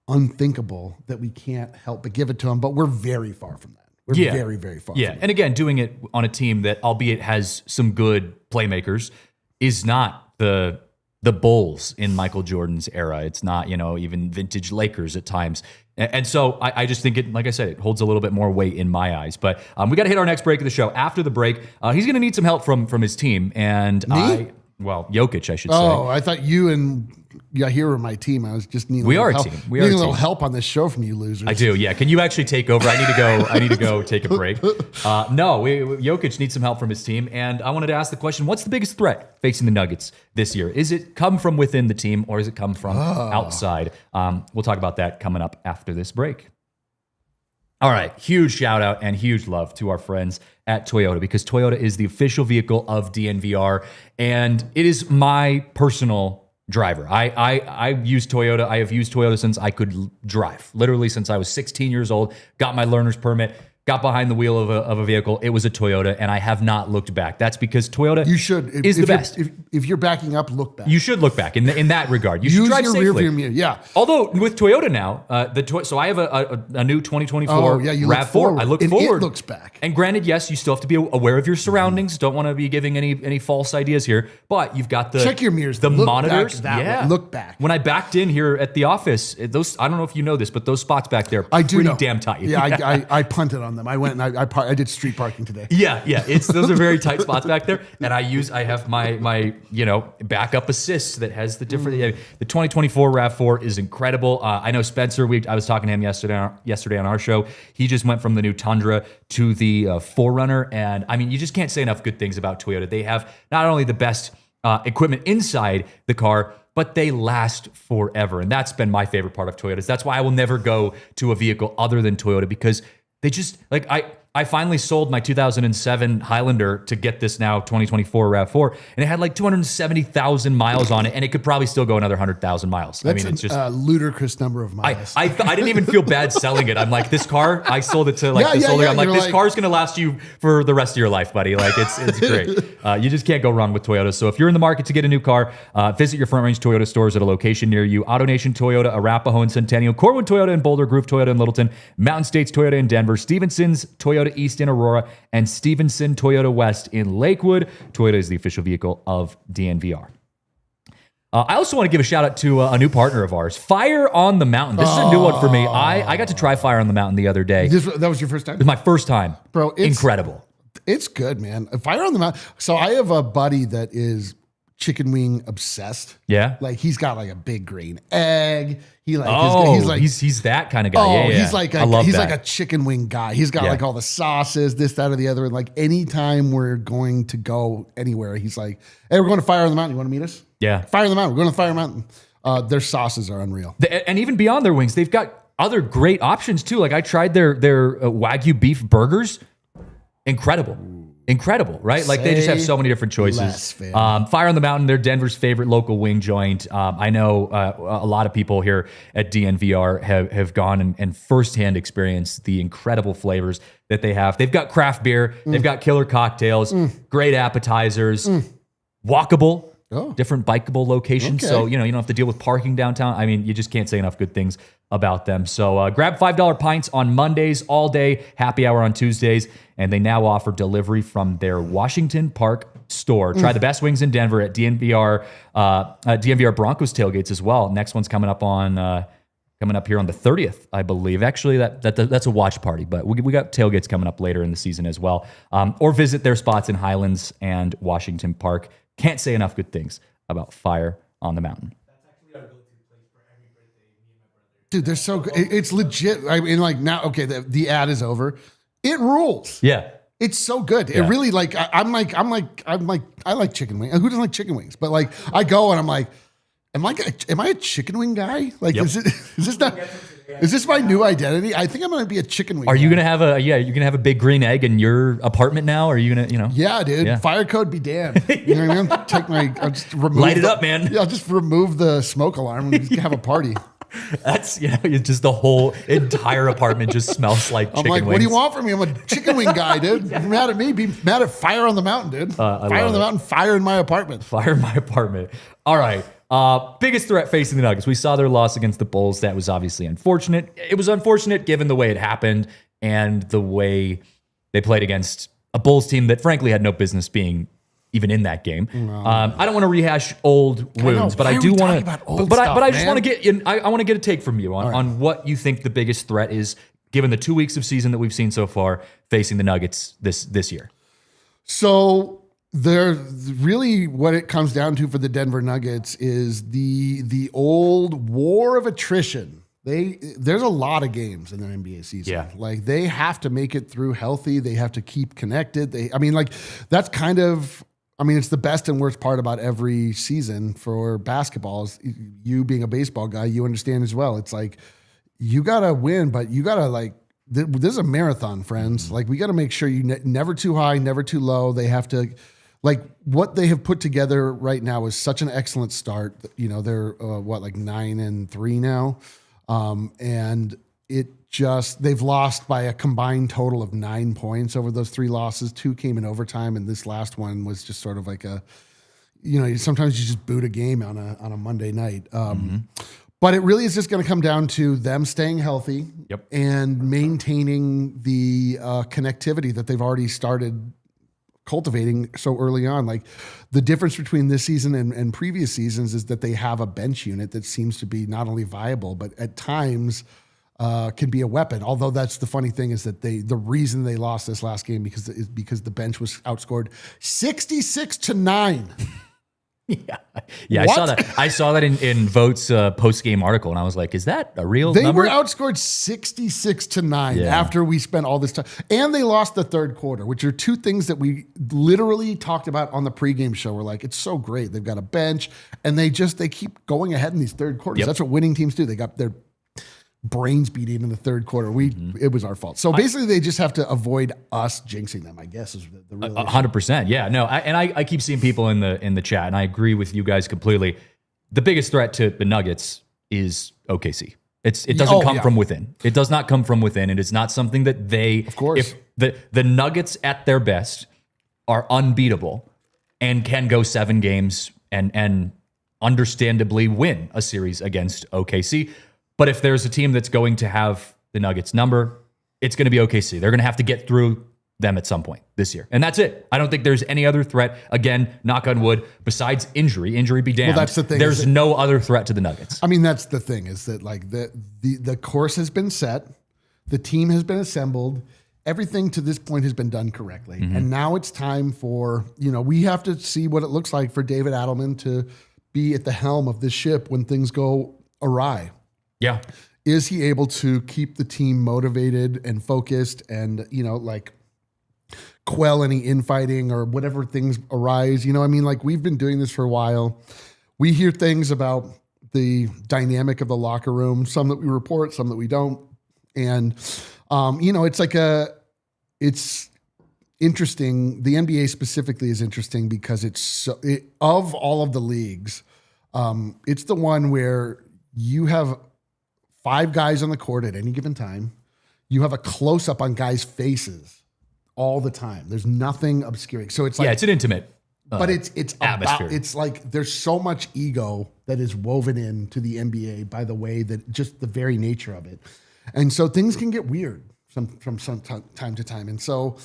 unthinkable that we can't help but give it to him. But we're very far from that. We're very, very far. Yeah, and again, doing it on a team that, albeit has some good playmakers, is not the Bulls in Michael Jordan's era. It's not, even vintage Lakers at times. And so I just think it, like I said, it holds a little bit more weight in my eyes. But we got to hit our next break of the show. After the break, he's going to need some help from his team. And Jokic, I should say. Oh, I thought you and here were my team. I was just needing. We are a team. We are a little help on this show from you losers. I do. Yeah. Can you actually take over? I need to go take a break. Jokic needs some help from his team, and I wanted to ask the question: what's the biggest threat facing the Nuggets this year? Is it come from within the team, or is it come from outside? We'll talk about that coming up after this break. All right, huge shout out and huge love to our friends at Toyota, because Toyota is the official vehicle of DNVR, and it is my personal driver. I use Toyota. I have used Toyota since I could drive, literally since I was 16 years old, got my learner's permit, got behind the wheel of a vehicle. It was a Toyota, and I have not looked back. That's because Toyota is the best. If you're backing up, look back. You should look back in that regard. You should drive your safely. Rear view mirror. Yeah. Although with Toyota now, so I have a new 2024 RAV4. I look forward. It looks back. And granted, yes, you still have to be aware of your surroundings. Don't want to be giving any false ideas here. But you've got check your mirrors. The look monitors. Back that way. Look back. When I backed in here at the office, those, I don't know if you know this, but those spots back there, I do pretty know. damn tight. Yeah, I punted on them. I went and I did street parking today. Yeah. Those are very tight spots back there, and I have my backup assist that has the different. The 2024 RAV4 is incredible. I know Spencer. I was talking to him yesterday on our show. He just went from the new Tundra to the Forerunner, and I mean, you just can't say enough good things about Toyota. They have not only the best equipment inside the car, but they last forever, and that's been my favorite part of Toyotas. That's why I will never go to a vehicle other than Toyota, because they just I finally sold my 2007 Highlander to get this now 2024 RAV4, and it had like 270,000 miles on it, and it could probably still go another 100,000 miles. That's it's just a ludicrous number of miles. I didn't even feel bad selling it. I'm like, this car, I sold it to I'm like, this car's gonna last you for the rest of your life, buddy. Like it's great. You just can't go wrong with Toyota. So if you're in the market to get a new car, visit your Front Range Toyota stores at a location near you. AutoNation Toyota, Arapahoe and Centennial, Corwin Toyota in Boulder, Groove Toyota in Littleton, Mountain States Toyota in Denver, Stevenson's Toyota East in Aurora, and Stevenson Toyota West in Lakewood. Toyota is the official vehicle of DNVR. I also want to give a shout out to a new partner of ours, Fire on the Mountain. This is a new one for me. I got to try Fire on the Mountain the other day. That was your first time? It was my first time. Bro, incredible. It's good, man. Fire on the Mountain. So I have a buddy that is chicken wing obsessed. Yeah. Like he's got like a big green egg. He's that kind of guy. He's like a chicken wing guy. He's got like all the sauces, this, that, or the other. And like anytime we're going to go anywhere, he's like, hey, we're going to Fire on the Mountain. You want to meet us? Yeah. Fire on the Mountain. We're going to Fire Mountain. Their sauces are unreal. And even beyond their wings, they've got other great options too. Like I tried their Wagyu beef burgers. Incredible. incredible, right? Like they just have so many different choices. less, fam. Fire on the Mountain, they're Denver's favorite local wing joint. I know a lot of people here at DNVR have gone and firsthand experienced the incredible flavors that they have. They've got craft beer, they've got killer cocktails, great appetizers, walkable. Different bikeable locations. Okay. So, you don't have to deal with parking downtown. I mean, you just can't say enough good things about them. So grab $5 pints on Mondays all day, happy hour on Tuesdays, and they now offer delivery from their Washington Park store. Try the best wings in Denver at DNVR Broncos tailgates as well. Next one's coming up here on the 30th, I believe. Actually, that's a watch party, but we got tailgates coming up later in the season as well. Or visit their spots in Highlands and Washington Park. Can't say enough good things about Fire on the Mountain. That's actually our go-to place for every birthday. Me and my brother. Dude, they're so good. It's legit. I mean, like now, okay, the ad is over. It rules. Yeah. It's so good. It really I like chicken wings. Who doesn't like chicken wings? But like I go and I'm like, am I a chicken wing guy? Like, is this my new identity? I think I'm going to be a chicken wing. Are you guy. gonna have a big green egg in your apartment now? Are you gonna, Yeah, dude. Yeah. Fire code be damned. You know what I mean? I'll just remove Light it up, man. Yeah, I'll just remove the smoke alarm and just have a party. That's it's just the whole entire apartment just smells like I'm chicken like, wings. what do you want from me? I'm a chicken wing guy, dude. You're mad at me. Be mad at Fire on the Mountain, dude. Fire on the Mountain, fire in my apartment. Fire in my apartment. All right. Biggest threat facing the Nuggets. We saw their loss against the Bulls. That was obviously unfortunate. It was unfortunate given the way it happened and the way they played against a Bulls team that frankly had no business being even in that game. I don't want to rehash old wounds, but I do want to. But I just want to get. I want to get a take from you on what you think the biggest threat is, given the 2 weeks of season that we've seen so far facing the Nuggets this year. So there, really, what it comes down to for the Denver Nuggets is the old war of attrition. There's a lot of games in an NBA season. Yeah. Like they have to make it through healthy. They have to keep connected. That's kind of. It's the best and worst part about every season for basketball. Is you being a baseball guy, you understand as well. It's like you gotta win, but you gotta this is a marathon, friends. Like we gotta make sure you never too high, never too low. They have to. Like what they have put together right now is such an excellent start. They're 9-3 now, and they've lost by a combined total of 9 points over those 3 losses. 2 came in overtime, and this last one was just sort of like sometimes you just boot a game on a Monday night. But it really is just going to come down to them staying healthy and maintaining the connectivity that they've already started cultivating so early on. Like the difference between this season and previous seasons is that they have a bench unit that seems to be not only viable, but at times can be a weapon. Although that's the funny thing is that the reason they lost this last game because the bench was outscored 66-9. Yeah. I saw that in Vote's post game article, and I was like, "Is that a real They number?" were outscored 66-9 after we spent all this time, and they lost the third quarter, which are 2 things that we literally talked about on the pregame show. We're like, it's so great. They've got a bench, and they keep going ahead in these third quarters. That's what winning teams do. They got their brains beaten in the third quarter. It was our fault. So basically, they just have to avoid us jinxing them, I guess, is the real issue. 100%. Yeah, no, I keep seeing people in the chat, and I agree with you guys completely. The biggest threat to the Nuggets is OKC. It doesn't come from within. It does not come from within. It is not something that of course, if the Nuggets at their best are unbeatable and can go 7 games and understandably win a series against OKC. But if there's a team that's going to have the Nuggets number, it's going to be OKC. They're going to have to get through them at some point this year. And that's it. I don't think there's any other threat. Again, knock on wood, besides injury. Injury be damned. Well, that's the thing. There's no other threat to the Nuggets. That's the thing is that like the course has been set. The team has been assembled. Everything to this point has been done correctly. And now it's time for, we have to see what it looks like for David Adelman to be at the helm of this ship when things go awry. Yeah. Is he able to keep the team motivated and focused and, quell any infighting or whatever things arise? We've been doing this for a while. We hear things about the dynamic of the locker room, some that we report, some that we don't. And, it's interesting. The NBA specifically is interesting because of all of the leagues, it's the one where you have 5 guys on the court at any given time. You have a close up on guys' faces all the time. There's nothing obscuring. So it's like, it's an intimate. But it's atmosphere. It's like there's so much ego that is woven into the NBA by the way that just the very nature of it, and so things can get weird from time to time. And so,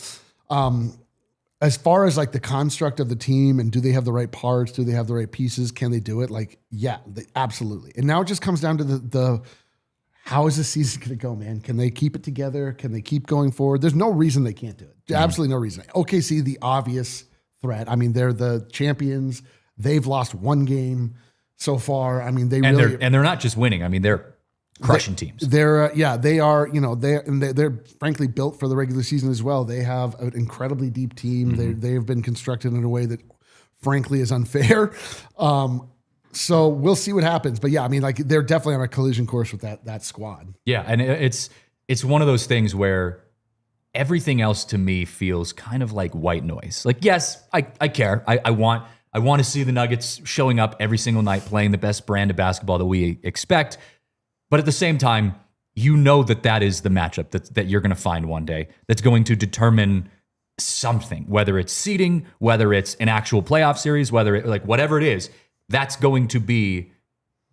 as far as like the construct of the team and do they have the right parts, do they have the right pieces, can they do it? Like, yeah, absolutely. And now it just comes down to the how is this season going to go, man? Can they keep it together? Can they keep going forward? There's no reason they can't do it. Absolutely no reason. OKC, the obvious threat. I mean, they're the champions. They've lost 1 game so far. I mean, they're not just winning. I mean, they're crushing teams. They are. You know, they're frankly built for the regular season as well. They have an incredibly deep team. They have been constructed in a way that, frankly, is unfair. So we'll see what happens. But yeah, I mean, like they're definitely on a collision course with that squad. Yeah, and it's one of those things where everything else to me feels kind of like white noise. Like, yes, I care. I want to see the Nuggets showing up every single night, playing the best brand of basketball that we expect. But at the same time, you know that is the matchup that you're going to find one day that's going to determine something, whether it's seeding, whether it's an actual playoff series, whatever it is, that's going to be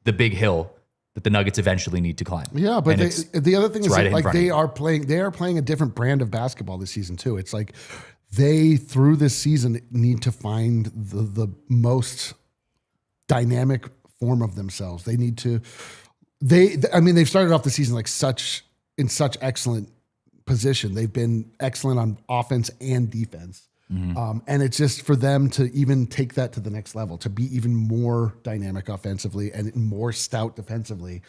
the big hill that the Nuggets eventually need to climb. Yeah, but the other thing is right like they are playing a different brand of basketball this season too. It's like they through this season need to find the most dynamic form of themselves. They need to they've started off the season in such excellent position. They've been excellent on offense and defense. And it's just for them to even take that to the next level, to be even more dynamic offensively and more stout defensively.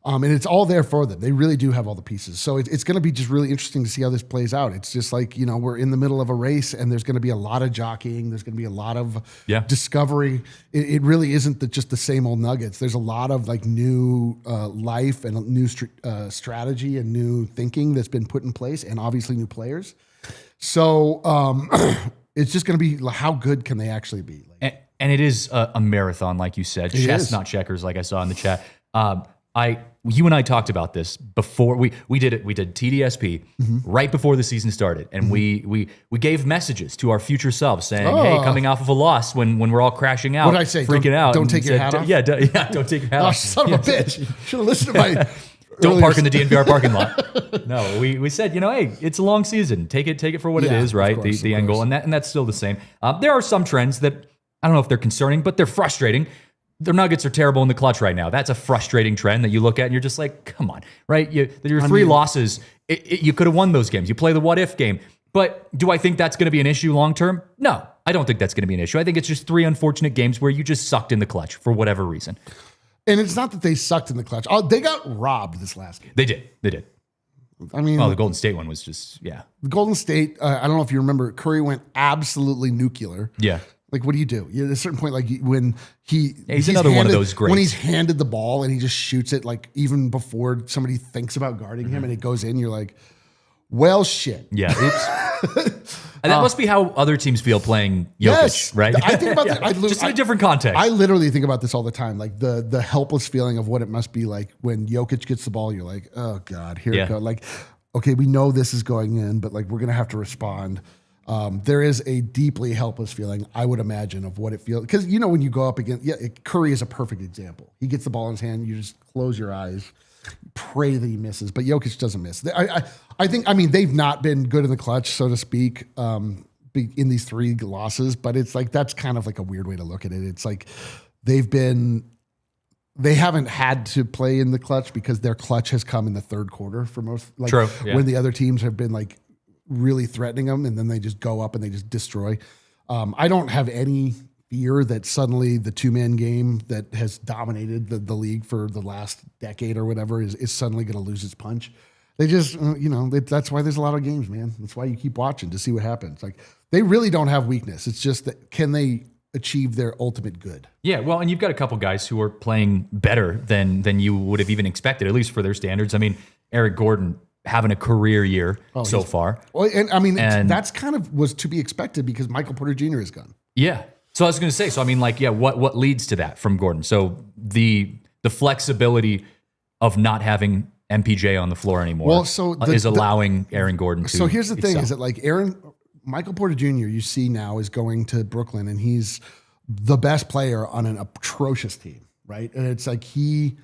And it's all there for them. They really do have all the pieces. So it's going to be just really interesting to see how this plays out. It's just like, you know, we're in the middle of a race and there's going to be a lot of jockeying. There's going to be a lot of discovery. It really isn't just the same old Nuggets. There's a lot of like new life and new strategy and new thinking that's been put in place, and obviously new players. So it's just going to be how good can they actually be? And it is a marathon, like you said, chestnut checkers, like I saw in the chat. You and I talked about this before we did it. We did TDSP right before the season started, and we gave messages to our future selves saying, "Hey, coming off of a loss when we're all crashing out, what did I say? Freaking out. Don't take your hat off. Yeah, don't take your hat off. Son of a bitch! Should have listened to my." Don't park in the DNVR parking lot. No, we said, you know, hey, it's a long season. Take it for what it is, right? The end goal, and that's still the same. There are some trends that I don't know if they're concerning, but they're frustrating. The Nuggets are terrible in the clutch right now. That's a frustrating trend that you look at and you're just like, come on, right? Your 3 losses, you could have won those games. You play the what if game. But do I think that's going to be an issue long term? No, I don't think that's going to be an issue. I think it's just 3 unfortunate games where you just sucked in the clutch for whatever reason. And it's not that they sucked in the clutch. Oh, they got robbed this last game. They did. I mean, the Golden State one was just, The Golden State, I don't know if you remember, Curry went absolutely nuclear. Yeah. Like, what do you do? At a certain point, like when he's another one of those greats. When he's handed the ball and he just shoots it, like even before somebody thinks about guarding him and it goes in, you're like, well, shit. Yeah. Oops. And that must be how other teams feel playing Jokic, right? I think about that. Just in a different context. I literally think about this all the time, like the helpless feeling of what it must be like when Jokic gets the ball. You're like, oh God, here it goes. Like, okay, we know this is going in, but like we're gonna have to respond. There is a deeply helpless feeling, I would imagine, of what it feels. Because you know when you go up against, Curry is a perfect example. He gets the ball in his hand, you just close your eyes, pray that he misses, but Jokic doesn't miss. I think they've not been good in the clutch, so to speak, in these 3 losses, but it's like that's kind of like a weird way to look at it. It's like they haven't had to play in the clutch because their clutch has come in the 3rd quarter for most. Like, true. Yeah. When the other teams have been like really threatening them, and then they just go up and they just destroy. I don't have any fear that suddenly the 2-man game that has dominated the league for the last decade or whatever is suddenly going to lose its punch. They just, that's why there's a lot of games, man. That's why you keep watching to see what happens. Like, they really don't have weakness. It's just that can they achieve their ultimate good? Yeah, well, and you've got a couple guys who are playing better than you would have even expected, at least for their standards. I mean, Eric Gordon having a career year so far. Well, and I mean, that's kind of was to be expected because Michael Porter Jr. is gone. Yeah. So I was going to say, so I mean, like, yeah, what leads to that from Gordon? So the flexibility of not having MPJ on the floor anymore is allowing Aaron Gordon to. So here's the thing: excel. is that like Michael Porter Jr. You see now is going to Brooklyn, and he's the best player on an atrocious team, right? And it's like he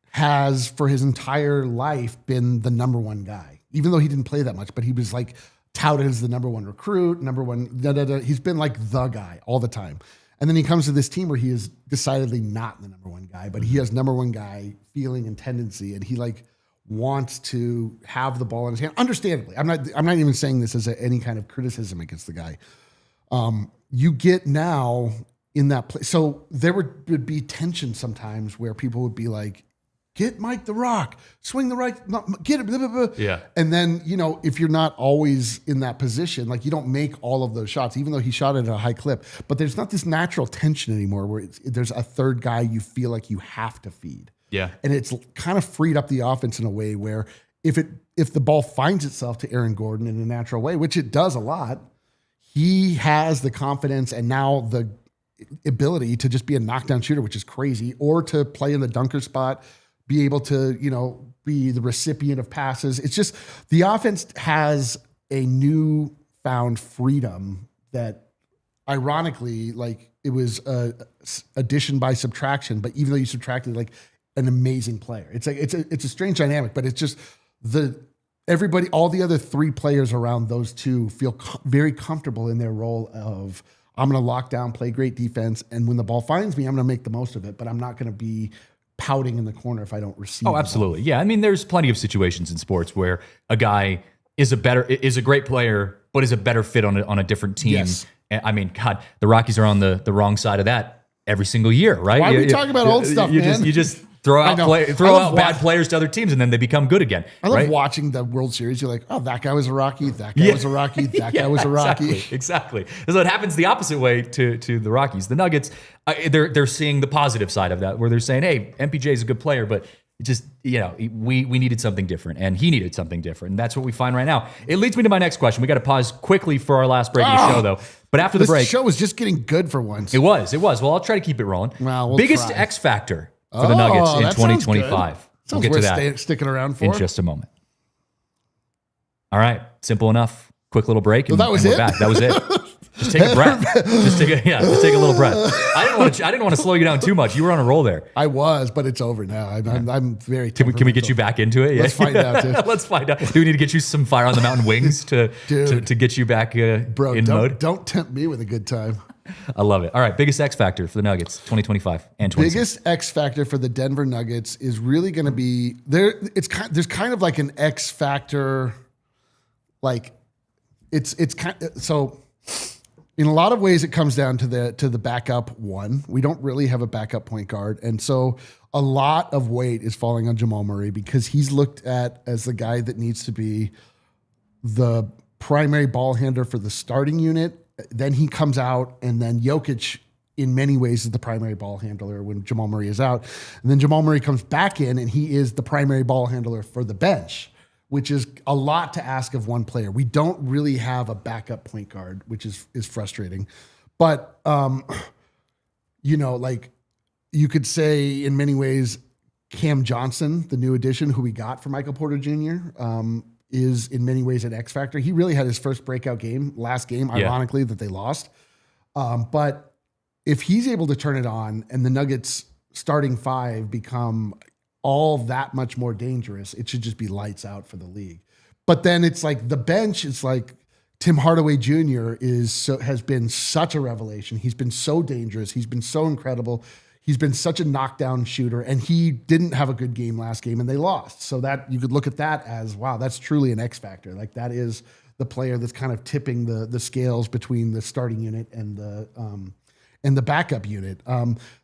has for his entire life been the number one guy, even though he didn't play that much, but he was like touted as the number one recruit, number one. He's been like the guy all the time. And then he comes to this team where he is decidedly not the number one guy, but he has number one guy feeling and tendency, and he like wants to have the ball in his hand. Understandably, I'm not even saying this as any kind of criticism against the guy. You get now in that place. So there would be tension sometimes where people would be like, get Mike the Rock, swing the right, get it, blah, blah, blah. Yeah. And then, if you're not always in that position, like you don't make all of those shots, even though he shot it at a high clip, but there's not this natural tension anymore where there's a third guy you feel like you have to feed. Yeah. And it's kind of freed up the offense in a way where if the ball finds itself to Aaron Gordon in a natural way, which it does a lot, he has the confidence and now the ability to just be a knockdown shooter, which is crazy, or to play in the dunker spot, be able to, be the recipient of passes. It's just the offense has a newfound freedom that ironically, like it was addition by subtraction, but even though you subtracted like an amazing player, it's like, it's a strange dynamic, but it's just all the other three players around those two feel very comfortable in their role of, I'm going to lock down, play great defense. And when the ball finds me, I'm going to make the most of it, but I'm not going to be pouting in the corner if I don't receive. Oh, absolutely. Yeah. I mean, there's plenty of situations in sports where a guy is a great player, but is a better fit on a different team. Yes. I mean, God, the Rockies are on the wrong side of that every single year, right? Why are we talking about old stuff, man? You just throw out bad players to other teams and then they become good again. I love right? watching the World Series. You're like, oh, that guy was a Rocky. That guy was a Rocky. That guy was a Rocky. Exactly. So it happens the opposite way to the Rockies. The Nuggets, they're seeing the positive side of that, where they're saying, hey, MPJ is a good player, but just, we needed something different, and he needed something different. And that's what we find right now. It leads me to my next question. We got to pause quickly for our last break of the show, though. But after the break. This show was just getting good for once. It was. Well, I'll try to keep it rolling. Well, we'll Biggest try. X factor for the Nuggets in 2025. We'll get to that sticking around for in just a moment. All right. Simple enough. Quick little break. And, that was and we're it? back. That was it. Just take a breath. Just take a little breath. I didn't want to slow you down too much. You were on a roll there. I was, but it's over now. I'm very Can we get you back into it? Yeah. Let's find out, dude. Let's find out. Do we need to get you some Fire on the Mountain wings to get you back in mode? Don't tempt me with a good time. I love it. All right, biggest X factor for the Nuggets 2025 and 26. Biggest X factor for the Denver Nuggets is really going to be there. There's kind of like an X factor, like it's kind of, so. In a lot of ways, it comes down to the backup one. We don't really have a backup point guard. And so a lot of weight is falling on Jamal Murray because he's looked at as the guy that needs to be the primary ball handler for the starting unit. Then he comes out, and then Jokic in many ways is the primary ball handler when Jamal Murray is out. And then Jamal Murray comes back in, and he is the primary ball handler for the bench, which is a lot to ask of one player. We don't really have a backup point guard, which is frustrating. But, like you could say in many ways, Cam Johnson, the new addition who we got for Michael Porter Jr., is in many ways an X factor. He really had his first breakout game, last game, ironically, that they lost. But if he's able to turn it on and the Nuggets starting five become all that much more dangerous, it should just be lights out for the league. But then it's like the bench, it's like Tim Hardaway Jr. has been such a revelation. He's been so dangerous. He's been so incredible. He's been such a knockdown shooter, and he didn't have a good game last game and they lost. So that you could look at that as, wow, that's truly an X factor. Like that is the player that's kind of tipping the scales between the starting unit and the backup unit.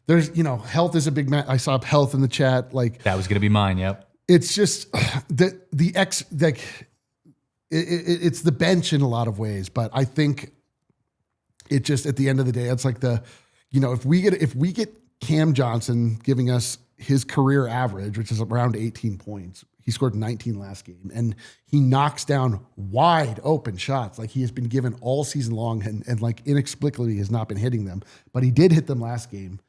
There's, health is a big I saw health in the chat. Like that was going to be mine. Yep. It's just the X, like it's the bench in a lot of ways, but I think it just, at the end of the day, it's like if we get Cam Johnson giving us his career average, which is around 18 points, He scored 19 last game, and he knocks down wide open shots like he has been given all season long, and like inexplicably has not been hitting them. But he did hit them last game.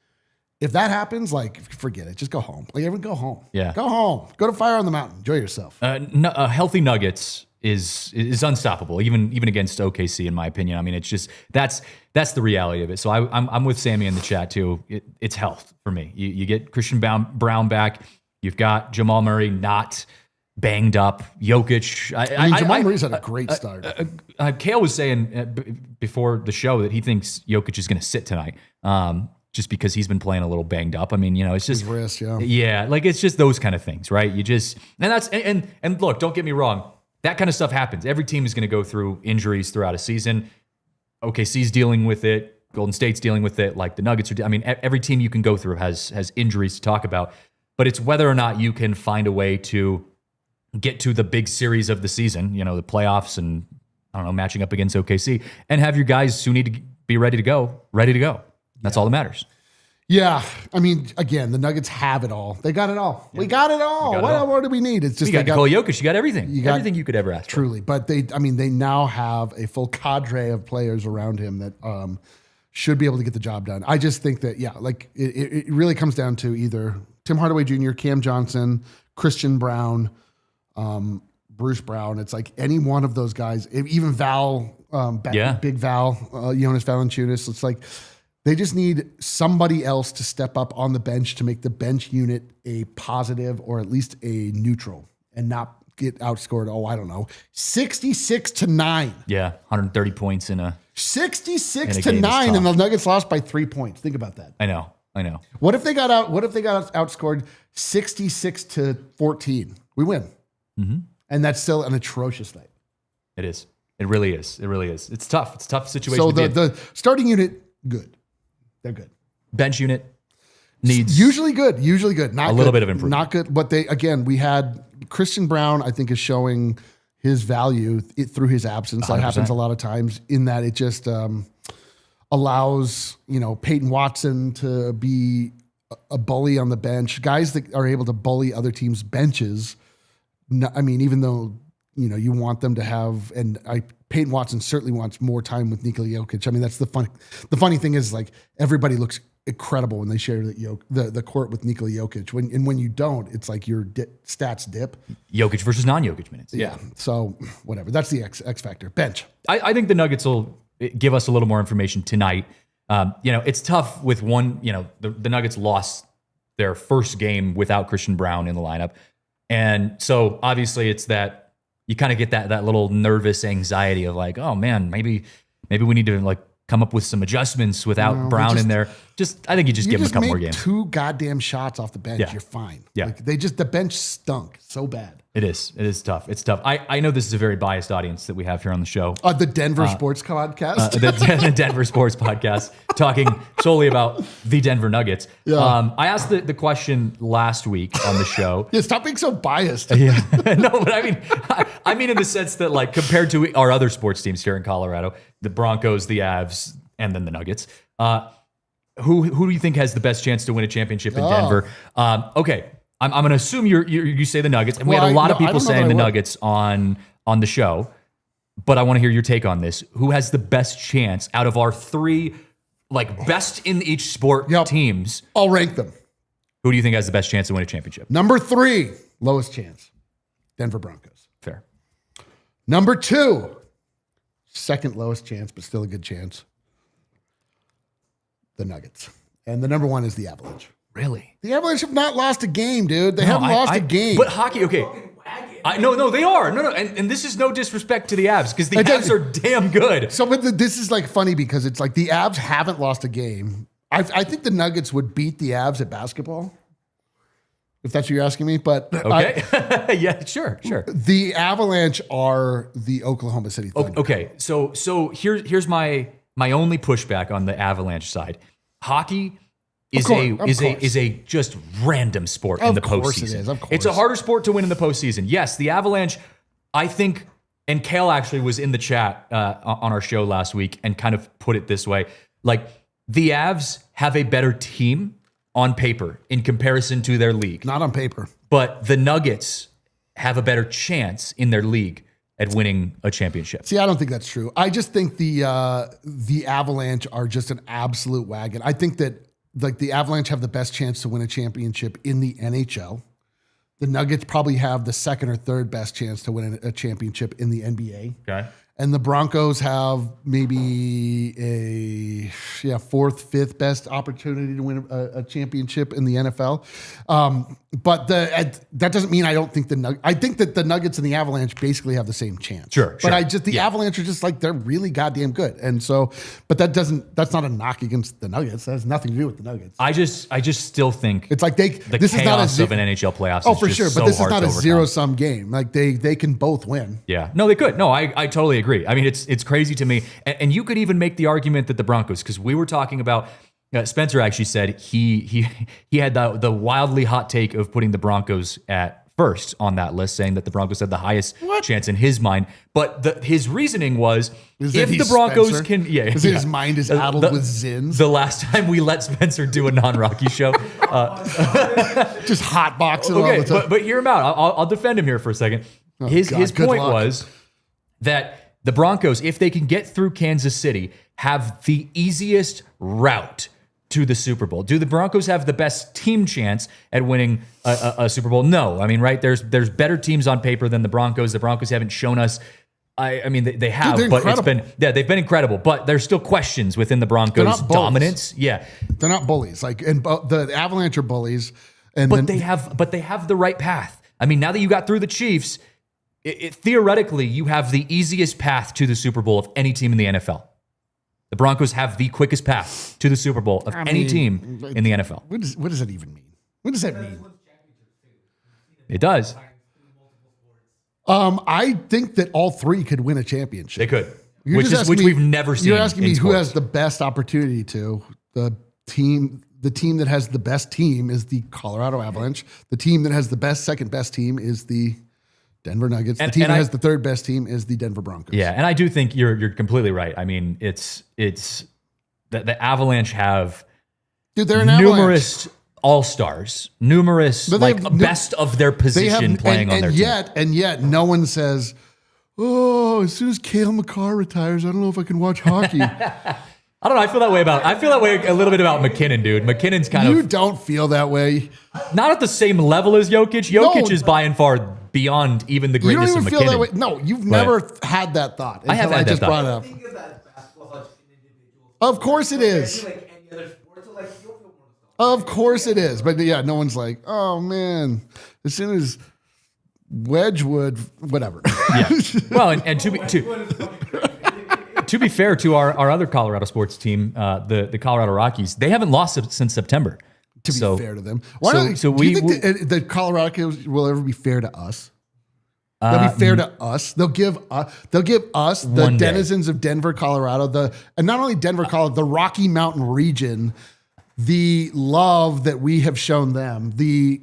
If that happens, like, forget it. Just go home. Like, everyone go home. Yeah. Go home. Go to Fire on the Mountain. Enjoy yourself. Healthy Nuggets is unstoppable, even against OKC, in my opinion. I mean, it's just that's the reality of it. So I'm with Sammy in the chat too. It's health for me. You get Christian Brown back. You've got Jamal Murray not banged up. Jokic. Jamal Murray's had a great start. Kale was saying before the show that he thinks Jokic is going to sit tonight. Just because he's been playing a little banged up. I mean, it's just his wrist, yeah, like it's just those kind of things, right? You just and look, don't get me wrong, that kind of stuff happens. Every team is going to go through injuries throughout a season. OKC's dealing with it, Golden State's dealing with it, like the Nuggets are. I mean, every team you can go through has injuries to talk about, but it's whether or not you can find a way to get to the big series of the season, the playoffs, and I don't know, matching up against OKC, and have your guys who need to be ready to go. That's all that matters. Yeah. I mean, again, the Nuggets have it all. They got it all. Yeah. We got it all. What more do we need? It's just you got Nikola Jokic. You got everything. Everything you could ever ask for. Truly. But they now have a full cadre of players around him that should be able to get the job done. I just think that, like it really comes down to either Tim Hardaway Jr., Cam Johnson, Christian Brown, Bruce Brown. It's like any one of those guys, even Val, Big Val, Jonas Valanciunas. It's like, they just need somebody else to step up on the bench to make the bench unit a positive or at least a neutral and not get outscored, 66-9. Yeah, 130 points in a 66-9 and the Nuggets lost by 3 points. Think about that. I know. What if they got outscored 66-14? We win. Mm-hmm. And that's still an atrocious night. It is. It really is. It's tough. It's a tough situation. So the starting unit, good. They're good. Bench unit needs usually good. Not a little bit of improvement. Not good. But we had Christian Brown, I think, is showing his value through his absence. 100%. That happens a lot of times in that it just allows, Peyton Watson to be a bully on the bench. Guys that are able to bully other teams' benches. Even though, you want them to have, Peyton Watson certainly wants more time with Nikola Jokic. That's the funny thing is, like, everybody looks incredible when they share the court with Nikola Jokic. When you don't, it's like your stats dip. Jokic versus non-Jokic minutes. Yeah. So whatever. That's the X factor. Bench. I think the Nuggets will give us a little more information tonight. It's tough with one. The Nuggets lost their first game without Christian Brown in the lineup, and so obviously it's that. You kind of get that little nervous anxiety of like, oh man, maybe we need to like come up with some adjustments without Brown in there. I think you just give them a couple more games. 2 goddamn shots off the bench, you're fine. Yeah, like the bench stunk so bad. It is tough. It's tough. I know this is a very biased audience that we have here on the show. The Denver Sports Podcast. The Denver Sports Podcast, talking solely about the Denver Nuggets. Yeah. I asked the question last week on the show. Yeah, stop being so biased. Yeah. No, but I mean in the sense that, like, compared to our other sports teams here in Colorado, the Broncos, the Avs, and then the Nuggets, who do you think has the best chance to win a championship in Denver? Okay. I'm going to assume you say the Nuggets, and we had a lot of people saying the Nuggets on the show, but I want to hear your take on this. Who has the best chance out of our 3, like, best in each sport teams? I'll rank them. Who do you think has the best chance to win a championship? Number 3, lowest chance, Denver Broncos. Fair. Number 2, second lowest chance, but still a good chance, the Nuggets. And the number 1 is the Avalanche. Really? The Avalanche have not lost a game, dude. They haven't lost a game. But hockey, okay. No, they are. No. And this is no disrespect to the Avs, because the Avs are damn good. So, but this is like funny because it's like the Avs haven't lost a game. I think the Nuggets would beat the Avs at basketball, if that's what you're asking me. But okay. Yeah, sure. The Avalanche are the Oklahoma City Thunder. Okay, so here's my only pushback on the Avalanche side. Hockey is a just random sport in the postseason. Of course it is. Of course. It's a harder sport to win in the postseason. Yes, the Avalanche, I think, and Kale actually was in the chat on our show last week and kind of put it this way. Like, the Avs have a better team on paper in comparison to their league. Not on paper. But the Nuggets have a better chance in their league at winning a championship. See, I don't think that's true. I just think the Avalanche are just an absolute wagon. I think that like the Avalanche have the best chance to win a championship in the NHL. The Nuggets probably have the second or third best chance to win a championship in the NBA. Okay. And the Broncos have maybe a fourth, fifth best opportunity to win a championship in the NFL. But that doesn't mean I don't think I think that the Nuggets and the Avalanche basically have the same chance. Sure. But the Avalanche are just like, they're really goddamn good. And so, but that's not a knock against the Nuggets. That has nothing to do with the Nuggets. I just still think it's like the this chaos is not of an NHL playoffs. Oh, is for just sure. so But this is hard not to a overcome. zero-sum game. Like they can both win. Yeah. No, they could. No, I totally agree. I mean, it's crazy to me. And you could even make the argument that the Broncos, because we were talking about, Spencer actually said he had the wildly hot take of putting the Broncos at first on that list, saying that the Broncos had the highest chance in his mind. But his reasoning was, if the Broncos Spencer? can... Yeah. His mind is addled with zins. The last time we let Spencer do a non-Rocky show... Just hotboxing all Okay, the time. but hear him out. I'll defend him here for a second. His God, good point luck. was that the Broncos, if they can get through Kansas City, have the easiest route to the Super Bowl. Do the Broncos have the best team chance at winning a Super Bowl? No. I mean, right, there's better teams on paper than the Broncos. The Broncos haven't shown us. I mean, they have, Dude, but incredible. they've been incredible. But there's still questions within the Broncos' not bullies. dominance. Yeah, They're not bullies. Like, and the Avalanche are bullies. And but they have the right path. I mean, now that you got through the Chiefs, theoretically, you have the easiest path to the Super Bowl of any team in the NFL. The Broncos have the quickest path to the Super Bowl of any team in the NFL. What does that even mean? What does that mean? It does. I think that all three could win a championship. They could, You're just asking which me- we've never seen. You're asking me in who sports. has the best opportunity to. The team that has the best team is the Colorado Avalanche. The team that has the second best team is the Denver Nuggets. The team that has the third best team is the Denver Broncos. Yeah, and I do think you're completely right. I mean, it's the Avalanche have Dude, they're an numerous all-stars, numerous But they like have best of their position playing on their team. And yet no one says, "Oh, as soon as Cale Makar retires, I don't know if I can watch hockey." I don't know. I feel that way a little bit about McKinnon, dude. McKinnon's kind You of don't feel that way. not at the same level as Jokic. Jokic is by and far beyond even the You don't greatness even of feel McKinnon. that way. No, you've never had that thought. I have until had that just thought. brought it up. I think of that basketball such an individual. Of course it is. Like any other sport, so like you'll feel more nostalgic. Of course it is. But yeah, no one's like, "Oh man, as soon as Wedgwood, whatever." Yeah. Well, and to be fair to our other Colorado sports team, the Colorado Rockies, they haven't lost since September. To be So- fair to them. so do you we- think the Colorado Rockies will ever be fair to us? They'll be fair to us. They'll give us the One day. denizens of Denver, Colorado, and not only Denver, Colorado, the Rocky Mountain region, the love that we have shown them, the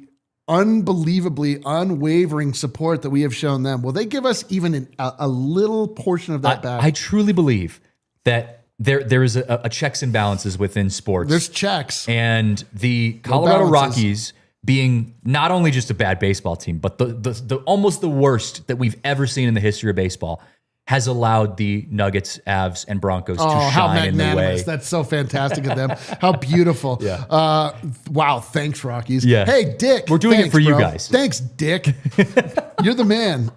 unbelievably unwavering support that we have shown them. Will they give us even a little portion of that back? I truly believe that there is a checks and balances within sports. There's checks. And the Colorado balances. Rockies being not only just a bad baseball team, but the almost the worst that we've ever seen in the history of baseball has allowed the Nuggets, Avs, and Broncos to How shine in the magnanimous. way. That's so fantastic of them. How beautiful. Yeah. Wow. Thanks, Rockies. Yeah. Hey, Dick. We're doing it thanks, for you bro. guys. Thanks, Dick. You're the man.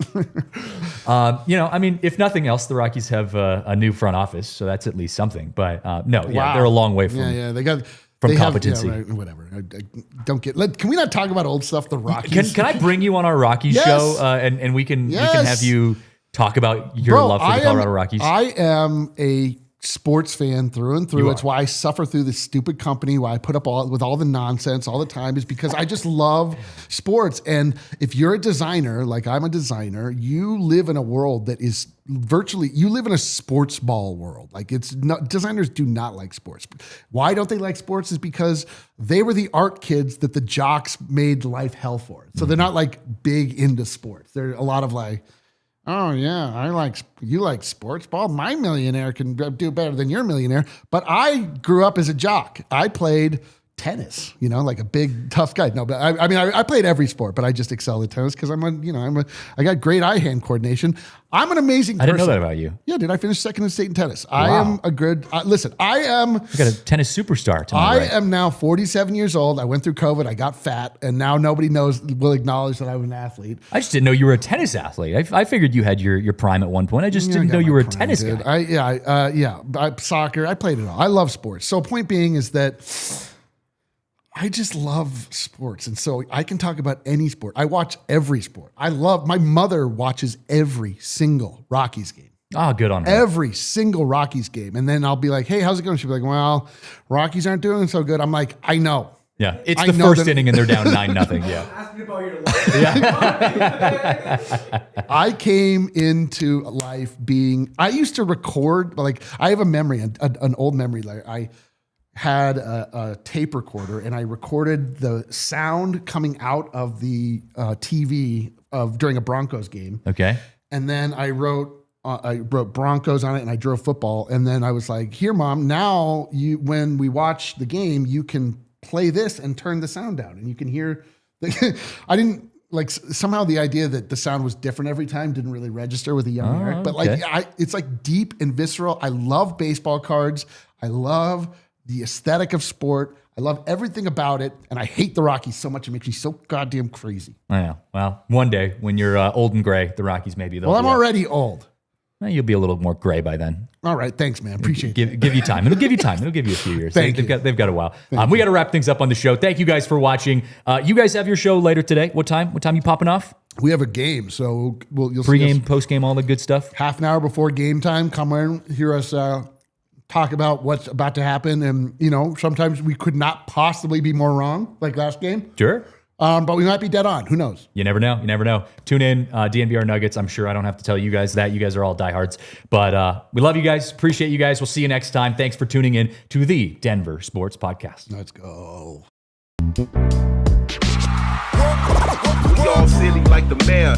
I mean, if nothing else, the Rockies have a new front office, so that's at least something. But no, Wow. they're a long way from. Yeah, they got from they have- competency. yeah, right, whatever. I don't get. Can we not talk about old stuff? The Rockies. Can I bring you on our Rockies Yes. show and we can Yes. have you talk about your Bro, love for the Colorado Rockies? I am a sports fan through and through. You It's are. why I suffer through this stupid company, why I put up with all the nonsense all the time, is because I just love sports. And if you're a designer, like I'm a designer, you live in a world that is you live in a sports ball world. Like designers do not like sports. Why don't they like sports? Is because they were the art kids that the jocks made life hell for. So they're not like big into sports. They're a lot of like, "Oh yeah, you like sports ball. My millionaire can do better than your millionaire." But I grew up as a jock. I played tennis, like a big tough guy. No, but I played every sport, but I just excelled at tennis because I got great eye-hand coordination. I'm an amazing person. I didn't know that about you. Yeah, did I finish second in state in tennis? Wow. I am a good, listen, I got a tennis superstar to my right. am now 47 years old. I went through COVID. I got fat, and now nobody will acknowledge that I was an athlete. I just didn't know you were a tennis athlete. I figured you had your prime at one point. I just didn't know you were a tennis guy. Soccer. I played it all. I love sports. So point being is that I just love sports. And so I can talk about any sport. I watch every sport. My mother watches every single Rockies game. Oh, good on her. Every single Rockies game. And then I'll be like, hey, how's it going? She'll be like, well, Rockies aren't doing so good. I'm like, I know. Yeah, it's the first inning and they're down 9-0. Yeah. Ask me about your life. I came into life I used to record, like I have a memory, an old memory. Like I had a tape recorder and I recorded the sound coming out of the TV during a Broncos game. Okay. And then I wrote Broncos on it and I drove football. And then I was like, here, Mom, now when we watch the game, you can play this and turn the sound down and you can hear I didn't like somehow the idea that the sound was different every time didn't really register with a young Eric, but it's like deep and visceral. I love baseball cards. I love the aesthetic of sport. I love everything about it. And I hate the Rockies so much. It makes me so goddamn crazy. I know. Well, one day when you're old and gray, the Rockies maybe. Well, I'm already old. Well, you'll be a little more gray by then. All right. Thanks, man. Appreciate it. Give you time. It'll give you time. It'll give you a few years. They've got a while. We got to wrap things up on the show. Thank you guys for watching. You guys have your show later today. What time? What time you popping off? We have a game. So you'll pre-game, post-game, all the good stuff. Half an hour before game time. Come in, hear us talk about what's about to happen. And, sometimes we could not possibly be more wrong, like last game. Sure. But we might be dead on. Who knows? You never know. You never know. Tune in, DNVR Nuggets. I'm sure I don't have to tell you guys that. You guys are all diehards. But we love you guys. Appreciate you guys. We'll see you next time. Thanks for tuning in to the Denver Sports Podcast. Let's go. We all silly like the mayor.